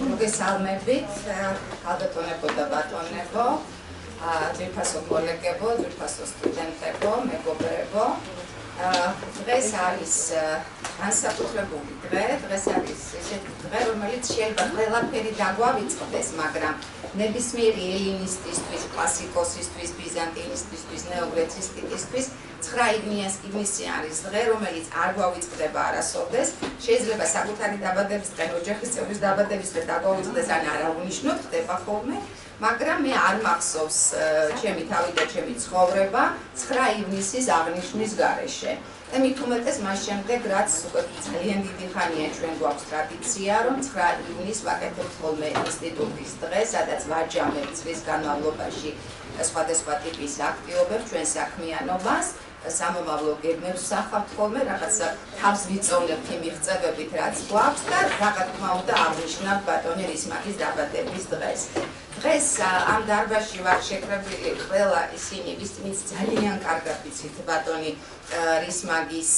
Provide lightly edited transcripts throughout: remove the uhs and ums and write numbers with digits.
მოგესალმებით, ალბათონებო და ბატონებო, ძვირფასო კოლეგებო, ძვირფასო სტუდენტებო, მეგობრებო. დღეს არის განსაკუთრებული დღე, დღეს არის ესეთი დღე, რომელიც შეიძლება ყველაფერი დაგვავიწყდეს, მაგრამ ნებისმიერი ელინისტისთვის, კლასიკოსისთვის, ბიზანტინისტისთვის, ნეოგრეცისტისთვის 9 ივნისი არის დღე, რომელიც არ გვავიწყდება არასოდეს. შეიძლება საკუთარი დაბადების დღე, ოჯახის წევრის დაბადების დღე დაგვავიწყდეს, ან არ აღნიშნოთ, ხდება ხოლმე, მაგრამ მე არ მახსოვს ჩემი თავი და ჩემი ცხოვრება 9 ივნისის აღნიშვნის გარეშე. მით უმეტეს მას შემდეგ, რაც უკვე ძალიან დიდი ხანია ჩვენ გვაქვს ტრადიცია, რომ 9 ივნისს ვაკეთებთ ხოლმე ინსტიტუტის დღეს, სადაც ვაჯამებთ წლის განმავლობაში სხვადასხვა ტიპის აქტივობებს, ჩვენ საქმიანობას, სამომავლო გეგმებს ვსახავთ ხოლმე, რაღაცა თავს ვიწონებთ იმ მიღწევებით, რაც გვაქვს და რა თქმა უნდა აღნიშნავთ ბატონი რისმაგის დაბადების დღეს. დღეს ამ დარბაზში ვარ შეკრებილი ყველა ისინი, ვინც ძალიან კარგად ვიცით ბატონი რისმაგის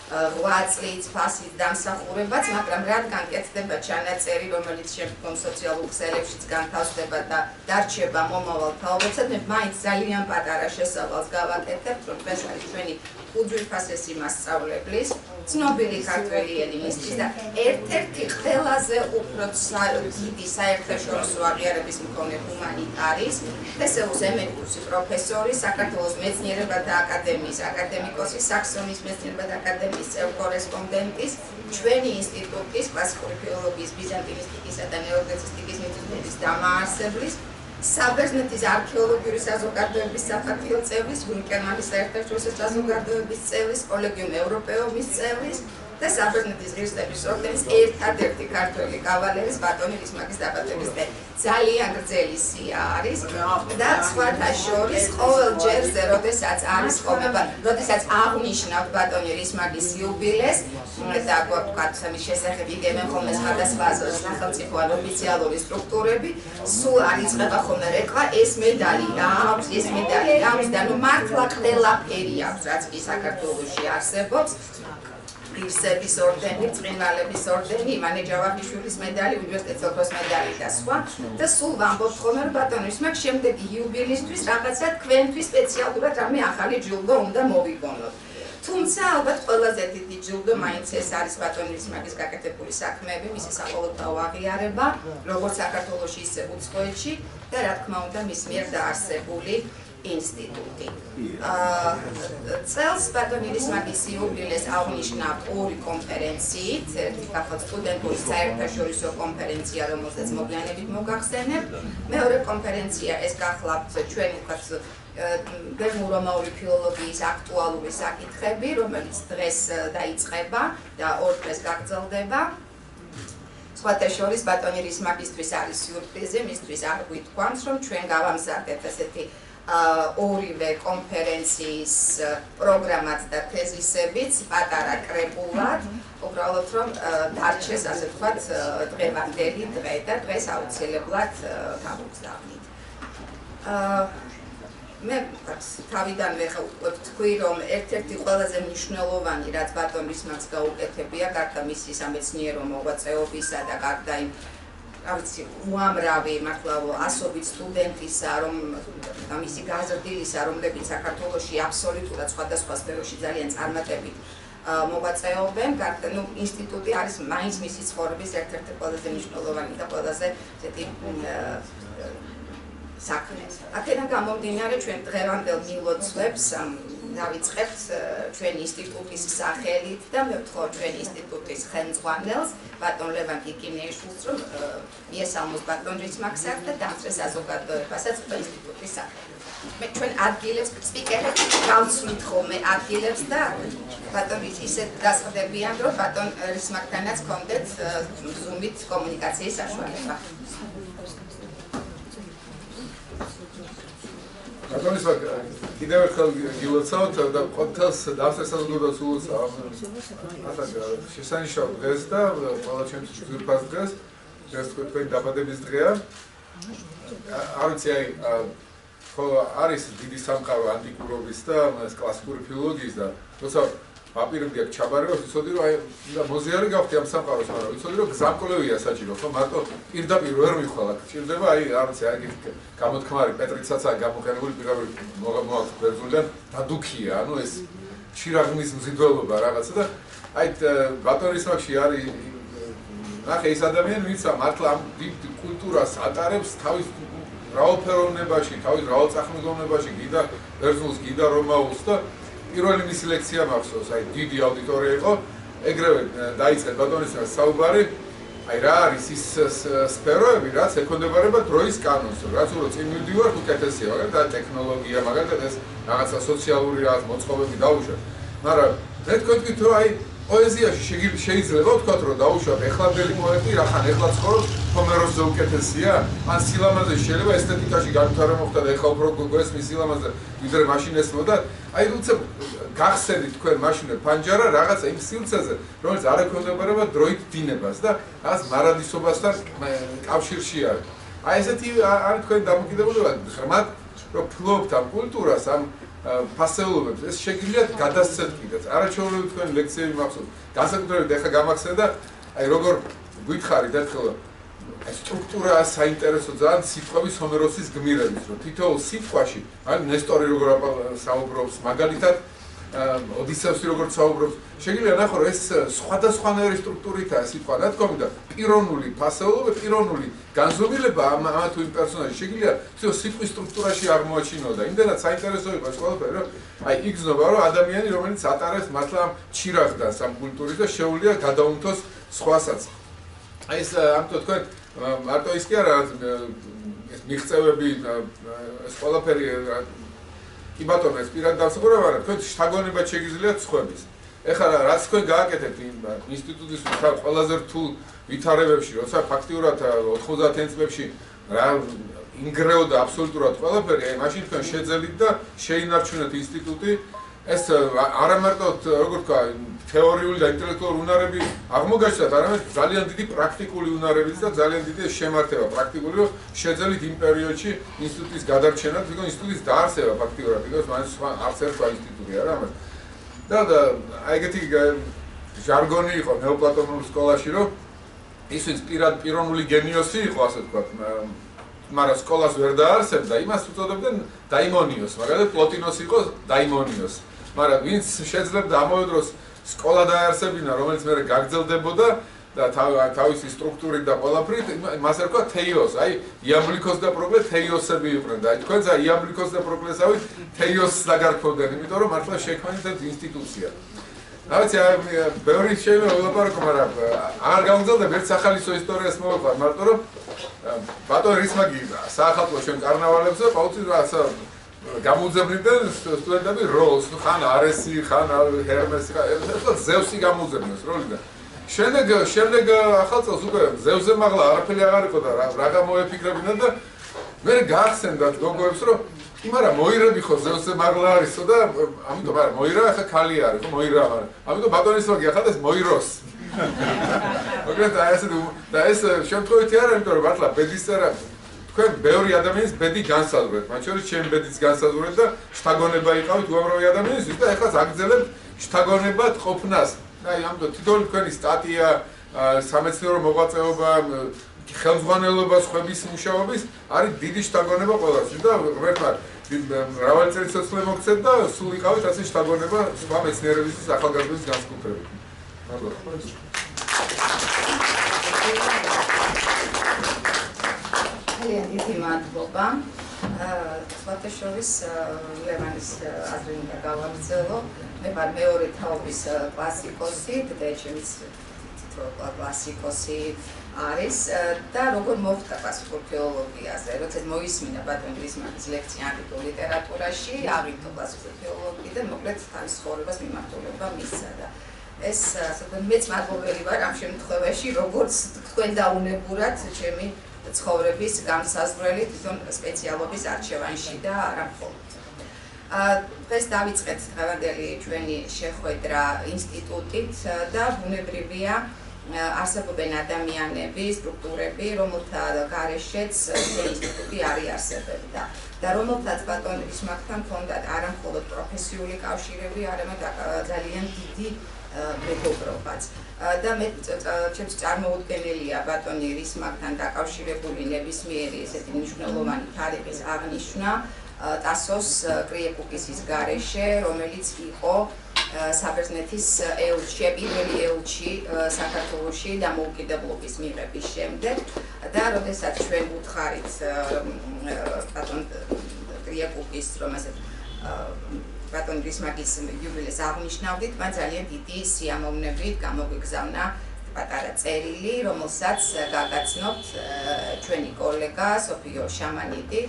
8 წლის ფასის დამსახურებაც, მაგრამ რადგან კეთდება ჩანაწერი, რომელიც შემდგომ სოციალურ ქსელებშიც განთავსდება და დარჩება მომავალ თაობებსაც, მე მაინც ძალიან პატარა შესავალს გავაკეთებ, რომ დღეს არის ჩვენი უძვირფასესი მასწავლებლის, ცნობილი ქართველი ელინისტის და ერთ-ერთი ყველაზე უფრო დიდი საერთაშორისო აღიარების მქონე ჰუმანიტარის, თესეუს ემერიტუსი პროფესორი, საქართველოს მეცნიერებათა აკადემიის აკადემიკოსი, საქსონის მეცნიერებათა აკადემიის წევრ-კორესპონდენტის, ჩვენი ინსტიტუტის კლასიკური ფილოლოგიის, ბიზანტინისტიკისა და ნეოგრეცისტიკის ინსტიტუტის დამაარსებლის, საბერძნეთის არქეოლოგიური საზოგადოების საპატიო წევრის, გულკერმანის საერთაშორისო საზოგადოების წევრის, კოლეგიუმ ევროპეუმის წევრის და საბერძნეთის ღირსების ორდენის ერთადერთი ქართველი კავალერის ბატონი რისმაგის დაბადების დღე. ძალიან გრძელი სია არის და სხვათა შორის ყოველ ჯერზე, როდესაც არის ხოლმე, როდესაც აღნიშნავთ ბატონი რისმაგის იუბილეს და გვაქვთ ამის შესახებ იგებენ ხოლმე სხვადასხვა სახელმწიფო ან ოფიციალური სტრუქტურები, სულ არიწყება ხოლმე რეკვა, ეს მედალი აქვს, ეს მედალი აქვს და ნუ მართლა ყველაფერი აქვს, რაც კი საქართველოში არსებობს. ღირსების ორდენი, წყინვალების ორდენი, ივანე ჯავახიშვილის მედალი, უნივერსიტეტის ოქროს მედალი და სხვა. და სულ ვამბობთ ხოლმე, რომ ბატონი რისმაგს შემდეგი იუბილისთვის რაღაცა თქვენთვის სპეციალურად რამე ახალი ჯილდო უნდა მოვიგონოთ. თუმცა ალბათ ყველაზე დიდი ჯილდო მაინც ეს არის ბატონი რისმაგის გაკეთებული საქმეები, მისი საყოველთაო აღიარება, როგორც საქართველოში, ისე უცხოეთში და რა თქმა უნდა მის მიერ დაარსებული ინსტიტუტი. წელს ბატონი რისმაგის იუბილეს აღნიშნავთ 2 კონფერენციით, ერთი გახლავთ სტუდენტური საერთაშორისო კონფერენცია, რომელსაც მოგვიანებით მოგახსენებ, მეორე კონფერენცია ეს გახლავთ ჩვენი ვთქვათ ბერძნულ-რომაული ფილოლოგიის აქტუალური საკითხები, რომელიც დღეს დაიწყება და 2 დღეს გაგრძელდება. სხვათა შორის ბატონი რისმაგისთვის არის სიურპრიზი, მისთვის არ გვითქვამს, რომ ჩვენ გავამზადებთ ესეთი ორივე კონფერენციის პროგრამაც და თეზისებიც პატარა კრებულად, უბრალოდ რომ დარჩეს ასე ვთქვათ დღევანდელი დღე და დღეს აუცილებლად თავგზავნით. მე თავიდანვე ვთქვი, რომ ერთ-ერთი ყველაზე მნიშვნელოვანი, რაც ბატონ რისმაგს გაუკეთებია, გარდა მისი სამეცნიერო მოღვაწეობისა და გარდა იმ უამრავი მართლა ასობით სტუდენტისა, რომ მისი გაზრდილისა, რომლებიც საქართველოში აბსოლუტურად სხვადასხვა სფეროში ძალიან წარმატებით მოღვაწეობენ, ინსტიტუტი არის მაინც მისი ცხოვრების ერთ-ერთი ყველაზე მნიშვნელოვანი და ყველაზე ესეთი საქმე. აქედან გამომდინარე, ჩვენ დღევანდელ მილოცვებს დავიწყებთ ჩვენი ინსტიტუტის სახელით და მე ვთხოვ ჩვენი ინსტიტუტის ხელმძღვანელს, ბატონ ლევან კიკინეიშვილს, რომ მიესალმოს ბატონ რისმაგსა და დამწრეს საზოგადოებასაც ინსტიტუტის სახელით. მე ჩვენ ადგილებს სპიკერებს გავცვლით ხოლმე ადგილებს და ბატონ ისეთ დასყდებიან, რომ ბატონ რისმაგთანაც გქონდეთ ზუმით კომუნიკაციის საშუალება. ბატონ რისმაგ, კიდევ ერთხელ გილოცავთ და ყოველთვის დამწრეს საზოგადოებას შესანიშნავ დღეს და ყველა ჩემთვის ძვირფას დღეს, ეს თქვენი დაბადების დღეა. არ ვიცი, არის დიდი სამყარო ანტიკურობის და კლასიკური ფილოლოგიის და როცა ვაპირებდი აქ ჩაბარებას, ვიცოდი რომ აი მოზიარი გავხდი ამ სამყაროს, მაგრამ ვიცოდი რომ გზამკვლევია საჭირო, ხო, მარტო პირდაპირ ვერ მიხვალ აქ. ჭირდება აი არც აი გამოთქმარი პეტრიცაცაა გამოყენებული პირდაპირ მოაქვს ბერძნულიდან დადუქია, ანუ ეს ჩირაღმის მზიდველობა რაღაცა და აი ბატონის მაგში არის ნახე ის ადამიანი, ვინც მართლა ამ დიდ კულტურას ატარებს თავის რაოდენობაში, თავის რაოდწახმიგონებაში, გიდა ბერძნულს, გიდა რომაულს და პირველი მისი ლექცია მახსოვს, აი დიდი აუდიტორია იყო, ეგრევე დაიწყეთ ბატონისთან საუბარი, აი რა არის ის სფეროები, რაც ექვემდებარება დროის კანონს, რაც უბრალოდ წინ მივდივართ უკეთესია, მაგალითად ტექნოლოგია, მაგალითად ეს რაღაცა სოციალური რაღაც მოწყობები დაუშვათ. მაგრამ მე თქვენთქვით რომ აი პოეზიაში შეიძლება ვთქვათ რომ დაუშვათ ეხლანდელი პოეტი, რახან ეხლა ცხოვრობს ჰომეროსზე უკეთესია, ან სილამაზე შეიძლება ესთეტიკაში განვითარება მოხდა და ეხლა უფრო გვესმის სილამაზე ვიდრე მაშინ ესმოდა. აი როცა გახსენით თქვენ მაშინ პანჯარა რაღაცა იმ სილცეზე, რომელიც არ ექვემდებარება დროით დინებას და რაღაც მარადისობასთან კავშირში არის. აი ესეთი არის თქვენი დამოკიდებულება ღრმად რომ ფლობთ ამ კულტურას, ამ ფასეულობებს, ეს შეგიძლიათ გადასცეთ კიდეც. არაჩვეულებრივი თქვენი ლექციები მახსოვს. განსაკუთრებით ეხლა გამახსენდა, აი როგორ გითხარით ერთხელ სტრუქტურაა საინტერესო ძალიან სიტყვების ჰომეროსის გმირების, რომ თითოეულ სიტყვაში, აი ნესტორი როგორ საუბრობს, მაგალითად ოდისევსი როგორ საუბრობს, შეგიძლია ნახო, რომ ეს სხვადასხვანაირი სტრუქტურითაა სიტყვა ნათქვამი და პიროვნული ფასეულობა, პიროვნული განზომილება ამ თუ იმ პერსონაჟის შეგიძლია თვითონ სიტყვის სტრუქტურაში აღმოაჩინო და იმდენად საინტერესო იყო ეს ყველაფერი, რომ აი იგრძნობა, რომ ადამიანი, რომელიც ატარებს მართლა ამ ჩირაღდანს ამ კულტურის და შეუძლია გადაუნთოს სხვასაც. აი ეს ამიტომ თქვენ მარტო ის კი არა ეს მიღწევები ეს ყველაფერი კი ბატონო ეს პირად დასაუბრება არა თქვენ შთაგონებად შეგიძლიათ სხვების ეხლა რაც თქვენ გააკეთებთ იმ ინსტიტუტის ყველაზე რთულ ვითარებებში როცა ფაქტიურად 90 წლებში რა ინგრეოდა აბსოლუტურად ყველაფერი აი მაშინ თქვენ შეძელით და შეინარჩუნეთ ინსტიტუტი ეს არა მარტო როგორ თქვა თეორიული და ინტელექტუალური უნარები აღმოგაჩნდათ, არამედ ძალიან დიდი პრაქტიკული უნარებიც და ძალიან დიდი შემართება პრაქტიკული, რომ შეძელით იმ პერიოდში ინსტიტუტის გადარჩენა, თვითონ ინსტიტუტის დაარსება ფაქტიურად, because მაინც არც ერთვა ინსტიტუტი არა ამას. და აი ეგეთი ჟარგონი იყო ნეოპლატონურ სკოლაში, რომ ის ვინც პიროვნული გენიოსი იყო, ასე ვთქვათ, მაგრამ სკოლას ვერ დაარსებდა, იმას უწოდებდნენ დაიმონიოს, მაგალითად პლოტინოს იყო დაიმონიოს. მაგრამ ვინც შეძლებდა ამავე დროს სკოლა დაარსებინა, რომელიც მე გაგრძელდებოდა და თავისი სტრუქტურით და ყველაფრით, მას ერქვა თეიოს, აი იამბლიქოს და პროკლეს თეიოსები იყვნენ და თქვენც აი იამბლიქოს და პროკლესავით თეიოსს დაგარქვევდნენ, იმიტომ რომ მართლა შექმნით ინსტიტუცია. რაც ბევრი შეიძლება ველაპარაკო, მაგრამ არ გავგზავნებ ერთ სახალისო ისტორიას მოვაყარ, მარტო რომ ბატონ რისმაგი საახალწლო ჩვენ კარნავალებზე ყოველთვის რაცა გამოუძებნდნენ სტუდენტები როლს, ხან არესი, ხან ჰერმესი, ხან ზევსი გამოუძებნეს როლიდან. შემდეგ ახალწელს უკვე ზევზე მაღლა არაფერი აღარ იყო და რა გამოეფიქრებინათ და მე გაახსენდათ გოგოებს რომ მაგრამ მოირები ხო ზევზე მაღლა არისო და ამიტომ არა მოირა ახლა ქალი არის ხო მოირა არა ამიტომ ბატონის ვაგი ახლა ეს მოიროს მოგეთ აი ესე და ეს შემთხვევითი არა იმიტომ რომ მართლა ბედისწერა თქვენ ბევრი ადამიანის ბედი განსაზღვრეთ მათ შორის ჩემი ბედიც განსაზღვრეთ და შთაგონება იყავით უამრავი ადამიანისთვის და ეხლა აგრძელებთ შთაგონებად ყოფნას აი ამიტომ თითოეული თქვენი სტატია სამეცნიერო მოღვაწეობა ხელმძღვანელობა სხვების მუშაობის არის დიდი შთაგონება ყველასთვის და ღმერთმა მრავალი წელიწადს მოგცეთ და სულ იყავით ასე შთაგონება სხვა მეცნიერებისთვის ახალგაზრდების განსაკუთრებით. დიდი მადლობა. სხვათა შორის ლევანის აზრი უნდა გავაგრძელო. მე ვარ მეორე თაობის კლასიკოსი, დედაეჩემიც კლასიკოსი არის და როგორ მოხდა კლასიკურ ფილოლოგიაზე, როცა მოისმინა ბატონ გრისმანის ლექცია ანტიკურ ლიტერატურაში, აღიქვე კლასიკურ ფილოლოგიიდან მოკლედ თავის ცხოვრებას მიმართულება მისცა და ეს ასე ვთქვათ მეც მადლობელი ვარ ამ შემთხვევაში, როგორც თქვენ დაუნებურად ჩემი ცხოვრების განსაზღვრელი თვითონ სპეციალობის არჩევანში და არა მხოლოდ. დღეს დავიწყეთ დღევანდელი ჩვენი შეხვედრა ინსტიტუტით და ბუნებრივია არსებობენ ადამიანები, სტრუქტურები, რომელთა გარეშეც ინსტიტუტი არის არსებები და რომელთაც ბატონ რისმაკთან ჰქონდათ არა მხოლოდ პროფესიული კავშირები, არამედ ძალიან დიდი მეგობრობაც. და მე ჩემს წარმოუდგენელია ბატონი რისმაკთან დაკავშირებული ნებისმიერი ესეთი მნიშვნელოვანი თარიღის აღნიშვნა ტასოს კრიეკუკისის გარეშე, რომელიც იყო საბერძნეთის ელჩი, პირველი ელჩი საქართველოში დამოუკიდებლობის მიღების შემდეგ და როდესაც ჩვენ ვუთხარით ბატონ კრიეკუკის რომ ასე ბატონ რისმაკის იუბილეს აღნიშნავდით, მან ძალიან დიდი სიამოვნებით გამოგვიგზავნა პატარა წერილი, რომელსაც გაგაცნობთ ჩვენი კოლეგა სოფიო შამანიდი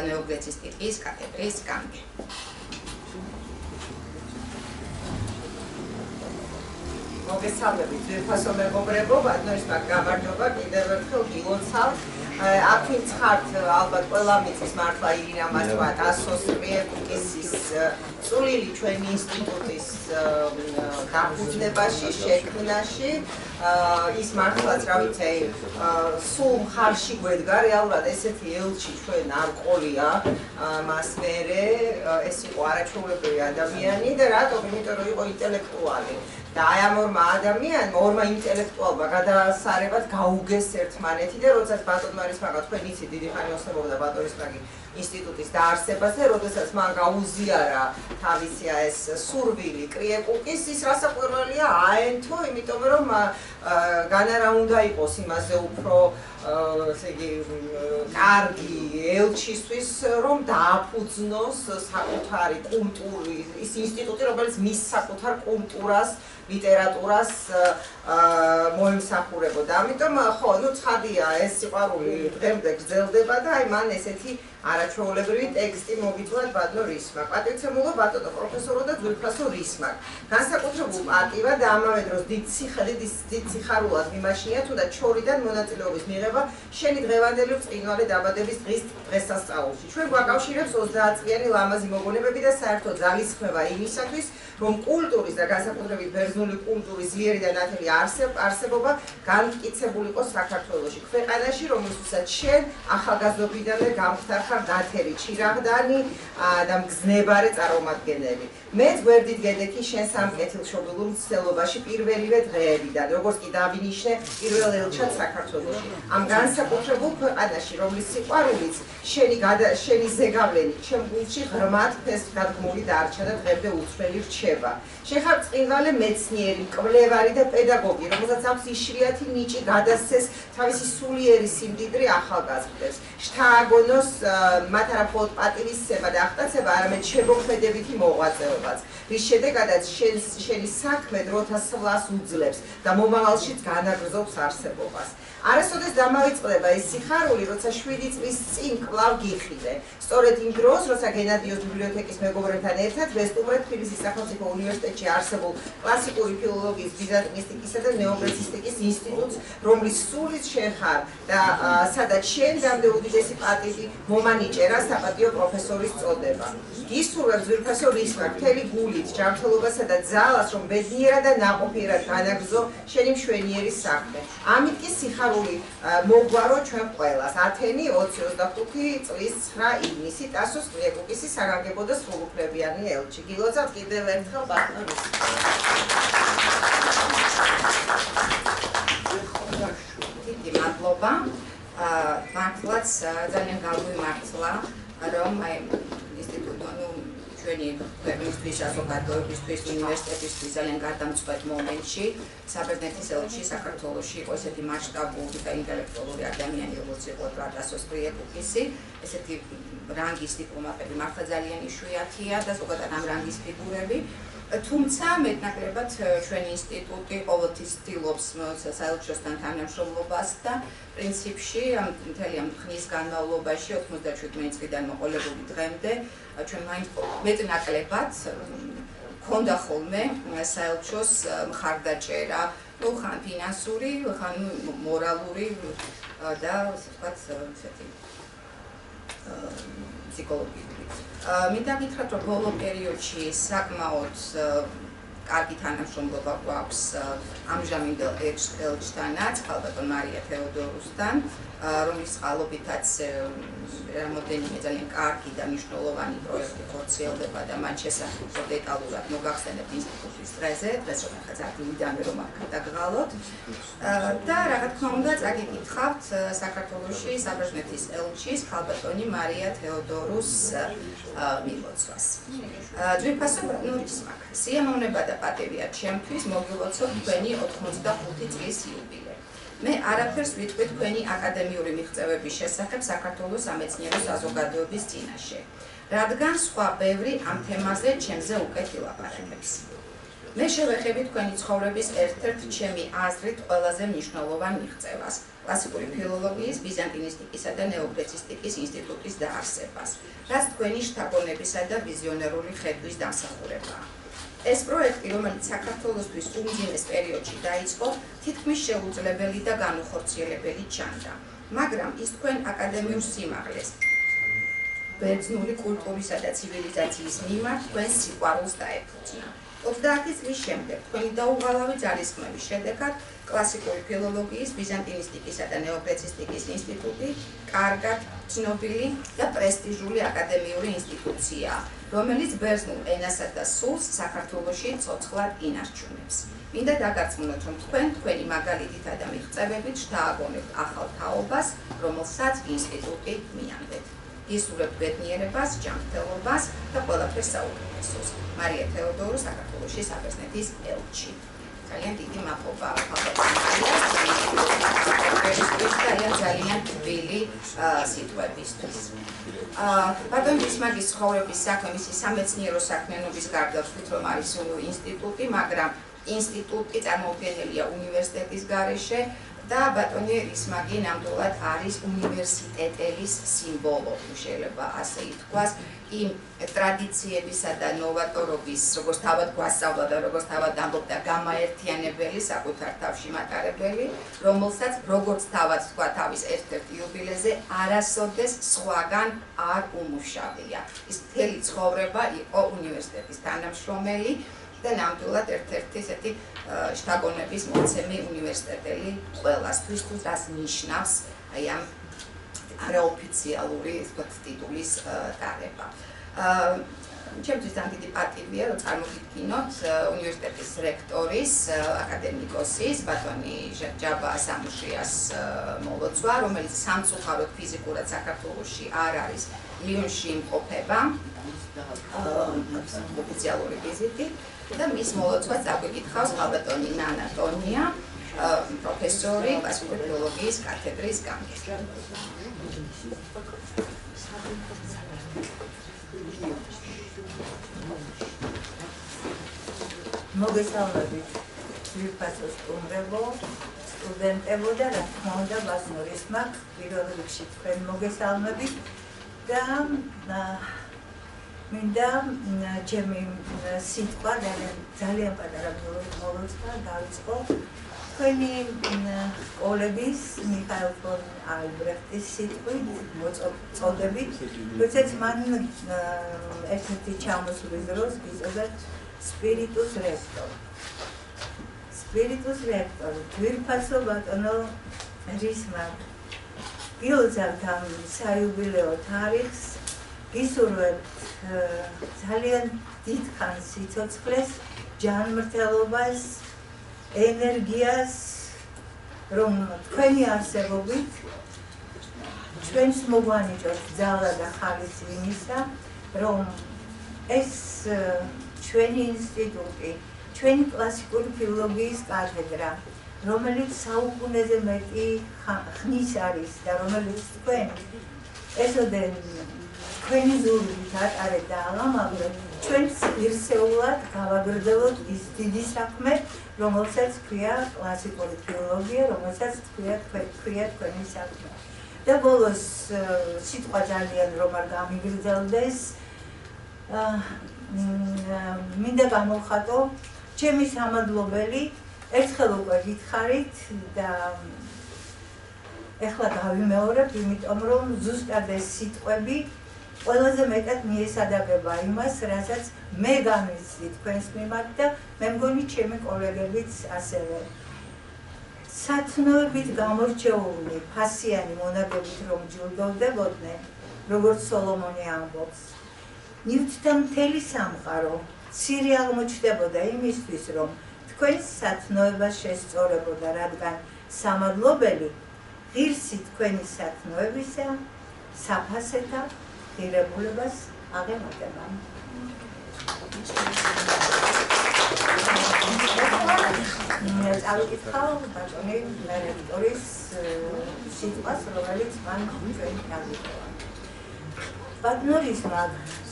ნეოგრეცისტიკის კათედრის გამგე. მოგესალმებით, ძვირფასო მეგობრებო, ბატონ რისმაკ გამარჯობა, კიდევ ერთხელ გილოცავთ. აქ ვინც ხართ, ალბათ ყველა მიწის მართლა ირინა მასვა ტასოს კრიეკუკისის წვლილი ჩვენი ინსტიტუტის დაფუძნებაში, შექმნაში. ის მართლაც რა ვიცი, სულ მხარში გვედგა, რეალურად ესეთი ელჩი ჩვენ არ ყოლია მას მერე, ეს იყო არაჩვეულებრივი ადამიანი და რატომ? იმიტომ რომ იყო ინტელექტუალი. და აი ამ ორმა ინტელექტუალმა გადაასარევად გაუგეს ერთმანეთი და როდესაც ბატონმა რისმაკმა თქვენ იცით დიდი ხანი ოცნებობდა ბატონ რისმაკის ინსტიტუტის დაარსებაზე, როდესაც მან გაუზიარა თავისი ეს სურვილი კრიეკუკის, ის რასაკვირველია აენთო, იმიტომ რომ განა რა უნდა იყოს იმაზე უფრო ესე იგი კარგი ელჩისთვის, რომ დააფუძნოს საკუთარი კულტური, ის ინსტიტუტი, რომელიც მის საკუთარ კულტურას, ლიტერატურას მოიმსახურებოდა. ამიტომ ხო, ცხადია ეს სიყვარული დღემდე გრძელდება და აი მან ესეთი არაჩვეულებრივი ტექსტი მოგიწვათ ბატონ რისმაკ. პატივცემულო ბატონო პროფესორო და ძვირფასო რისმაკ. განსაკუთრებულ პატივად და ამავე დროს დიდ სიხარულად მიმაჩნია თუნდაც ჩორიდან მონაწილეობის მიღება შენი დღევანდელი ბრწყინვალე დაბადების დღის დღესასწაულში. ჩვენ გვაკავშირებს 30 წლიანი ლამაზი მოგონებები და საერთოდ ძალისხმევა იმისათვის, რომ კულტურის და განსაკუთრებით ბერძნული კულტურის ძლიერი და ნათელი არსებობა განმტკიცებული იყოს საქართველოში, ქვეყანაში, რომელსაც შენ ახალგაზრდობიდანვე გამხდარ დათერი ჩირაღდანი და მგზნებარე წარმომადგენელი. მეც გვერდით გედექი შენ სამკეთილშობილურ მცდელობაში პირველივე დღეებიდან, როგორც კი დავინიშნე პირველ ელჩად საქართველოში. ამ განსაკუთრებულ ქვეყანაში, რომლის სიყვარულიც შენი ზეგავლენით ჩემ გულში ღრმად ფესვგადგმული დარჩა და დღემდე უცვლელი რჩება. შენ ხარ ბრწყინვალე მეცნიერი, მკვლევარი და პედაგოგი, რომელსაც აქვს იშვიათი ნიჭი გადასცეს თავისი სულიერი სიმდიდრე ახალგაზრდებს. შთააგონოს მათ არა მხოლოდ პატივისცემა და აღტაცება, არამედ შემოქმედებითი მოღვაწეობაც, რის შედეგადაც შენი საქმე დროთა სვლას უძლებს და მომავალშიც განაგრძობს არსებობას. არასოდეს დამავიწყდება ეს სიხარული, როცა 7 წლის წინ კვლავ გიხილე. სწორედ იმ დროს, როცა გენადიოს ბიბლიოთეკის მეგობრებთან ერთად ვესტუმრეთ თბილისის სახელმწიფო უნივერსიტეტში არსებულ კლასიკური ფილოლოგიის, ბიზანტისტიკისა და ნეოგრეცისტიკის ინსტიტუტს, რომლის სულიც შენ ხარ და სადაც შენ გამდე უდიდესი პატივი მომანიჭერა საპატიო პროფესორის წოდება. გისურვებ ძვირფასო რისმაკ მთელი გულით, ჯანმრთელობასა და ძალას, რომ ბედნიერად და ნაყოფიერად განაგრძო შენი მშვენიერი საქმე. ამით კი სიხარული მოგვარო ჩვენ ყველას. ათენი 2025 წლის 9 ივნისი ტასოს კრიეკუკისის საგანგებო და სრულუფლებიანი ელჩი. გილოცავთ კიდევ ერთხელ ბატონ რისმაკ. დიდი მადლობა. მართლაც ძალიან გაგვიმართლა, რომ აი ჩვენი ქვეყნისთვის, საზოგადოებისთვის, უნივერსიტეტისთვის ძალიან გადამწყვეტ მომენტში საბერძნეთის ელჩი საქართველოში იყო ესეთი მასშტაბური და ინტელექტუალური ადამიანი, როგორც იყო ტასოს კრიეკუკისი, ესეთი რანგის დიპლომატები მართლა ძალიან იშვიათია და ზოგადად ამ რანგის ფიგურები. თუმცა მეტნაკლებად ჩვენი ინსტიტუტი ყოველთვის ცდილობს საელჩოსთან თანამშრომლობას და პრინციპში მთელი ამ ხნის განმავლობაში 97 წლიდან მოყოლებული დღემდე ჩვენ მაინც მეტნაკლებად ჰქონდა ხოლმე საელჩოს მხარდაჭერა, ხან ფინანსური, ხან მორალური და ასე ვთქვათ ესეთი ფსიქოლოგიური. მინდა გითხრათ, რომ ბოლო პერიოდში საკმაოდ კარგი თანამშრომლობა გვაქვს ამჟამინდელ ელჩთანაც, ქალბატონ მარია თეოდორუსთან, რომლის წყალობითაც რამოდენიმე ძალიან კარგი და მნიშვნელოვანი პროექტი ხორციელდება და მათ შესახებ დეტალურად მოგახსენებთ ინსტიტუტის დღეზე, დღეს რომელსაც ადგილიდანვე რომ არ გადაგღალოთ. და რა თქმა უნდა, წაგიკითხავთ საქართველოში საბერძნეთის ელჩის ქალბატონი მარია თეოდორუს მილოცვას. ძვირფასო ნურისმაკ, სიამოვნება და პატივია ჩემთვის მოგილოცოთ თქვენი 85 წლის იუბილე. მე არაფერს ვიტყვი თქვენი აკადემიური მიღწევების შესახებ საქართველოს სამეცნიერო საზოგადოების წინაშე, რადგან სხვა ბევრი ამ თემაზე ჩემზე უკეთ ილაპარაკებს. მე შევეხები თქვენი ცხოვრების ერთ-ერთ ჩემი აზრით ყველაზე მნიშვნელოვან მიღწევას, კლასიკური ფილოლოგიის, ბიზანტინისტიკისა და ნეოგრეცისტიკის ინსტიტუტის დაარსებას, რაც თქვენი შთაგონებისა და ვიზიონერული ხედვის დამსახურებაა. ეს პროექტი, რომელიც საქართველოსთვის უმძიმეს პერიოდში დაიწყო, თითქმის შეუძლებელი და განუხორციელებელი ჩანდა, მაგრამ ის თქვენ აკადემიურ სიმაღლეს, ბერძნული კულტურისა და ცივილიზაციის მიმართ თქვენს სიყვარულს დაეფუძნა. 30 წლის შემდეგ თქვენი დაუღალავი ძალისხმევის შედეგად კლასიკური ფილოლოგიის, ბიზანტინისტიკისა და ნეოგრეცისტიკის ინსტიტუტი კარგად ცნობილი და პრესტიჟული აკადემიური ინსტიტუციაა, რომელიც ბერძნულ ენასა და სულს საქართველოში ცოცხლად ინარჩუნებს. მინდა დაგარწმუნოთ, რომ თქვენი მაგალითითა და მიღწევებით შთააგონებთ ახალ თაობას, რომელსაც ინსტიტუტი მიანდეთ. გისურვებთ ბედნიერებას, ჯანმრთელობას და ყველაფერს საუკეთესოს. მარია თეოდორუ, საქართველოში საბერძნეთის ელჩი. ძალიან დიდი მადლობა ქალბატონ მარიას და ძალიან თბილი სიტყვებისთვის. ბატონ ბისმარკის ცხოვრების საქმე, მისი სამეცნიერო საქმიანობის გარდა ვთქვით, რომ არის ინსტიტუტი, მაგრამ ინსტიტუტი წარმოუდგენელია უნივერსიტეტის გარეშე და ბატონი ბისმარკი ნამდვილად არის უნივერსიტეტელის სიმბოლო, შეიძლება ასე ითქვას, იმ ტრადიციებისა და ნოვატორობის, როგორც თავად გვასწავლა და როგორც თავად ამბობდა, გამაერთიანებელი, საკუთარ თავში მატარებელი, რომელსაც როგორც თავად თქვა თავის ერთ-ერთ იუბილეზე, არასოდეს სხვაგან არ უმუშავია. ის მთელი ცხოვრება იყო უნივერსიტეტის თანამშრომელი და ნამდვილად ერთ-ერთი ესეთი შთაგონების მოცემი უნივერსიტეტელი ყველასთვის, თუ რას ნიშნავს აი ამ არაოფიციალური ტიტულის დარება. ჩემთვის ძალიან დიდი პატივია, რომ წარმოგიდგინოთ უნივერსიტეტის რექტორის, აკადემიკოსის, ბატონი ჟაბა სამუშიას მოლოცვა, რომელიც სამწუხაროდ ფიზიკურად საქართველოში არ არის, ლიონში იმყოფება ოფიციალური ვიზიტი და მის მოლოცვას წაგვიკითხავს ქალბატონი ნანა ტონია, პროფესორი კლასიკური ფილოლოგიის კათედრის გამგე. მოგესალმებით ძვირფასო სტუდენტებო და რა თქმა უნდა ბაზნურის მაგ პირველ რიგში თქვენ მოგესალმებით და მინდა ჩემი სიტყვა ძალიან პატარა მოლოცვა დავიწყო თქვენი კოლეგის მიხაილ ფონ ალბრეხტის სიტყვით მოწოდებით, როდესაც მან ერთ-ერთი ჩამოსვლის დროს გიწოდათ სპირიტუს რექტორი. სპირიტუს რექტორი, ძვირფასო ბატონო რისმაკ, გილოცავთ ამ საიუბილეო თარიღს, გისურვებთ ძალიან დიდ ხანს სიცოცხლეს, ჯანმრთელობას, ენერგიას, რომ თქვენი არსებობით ჩვენს მოგვანიჭოთ ძალა და ხალისი იმისა, რომ ეს ჩვენი ინსტიტუტი, ჩვენი კლასიკური ფილოლოგიის კათედრა, რომელიც საუკუნეზე მეტი ხნის არის და რომელიც თქვენ ესოდენ თქვენი ზურგით ატარეთ და ალამაგრეთ, ჩვენს ღირსეულად გავაგრძელოთ ის დიდი საქმე, რომელსაც ქვია კლასიკური ფილოლოგია, რომელსაც ქვია თქვენი საქმე. და ბოლოს სიტყვა ძალიან რომ არ გამიგრძელდეს, მინდა გამოვხატო ჩემი სამადლობელი, ერთხელ უკვე გითხარით და ეხლა გავიმეორებ, იმიტომ რომ ზუსტად ეს სიტყვები ყველაზე მეტად მიესადაგება იმას, რასაც მე განვიცდი თქვენს მიმართ და მე მგონი ჩემი კოლეგებიც ასევე. სათნოებით გამორჩეული ფასიანი მონაგებით რომ ჯილდოვდებოდნენ, როგორც სოლომონი ამბობს. ნივთთან მთელი სამყარო ცირე აღმოჩნდებოდა იმისთვის, რომ თქვენს სათნოებას შესწორებოდა, რადგან სამადლობელი ღირსი თქვენი სათნოებისა საფასეთა ღირებულებას აღემატება. წავიკითხავ ბატონი რექტორის სიტყვას, რომელიც მან ჩვენ გამიგოა. ბატონურისმა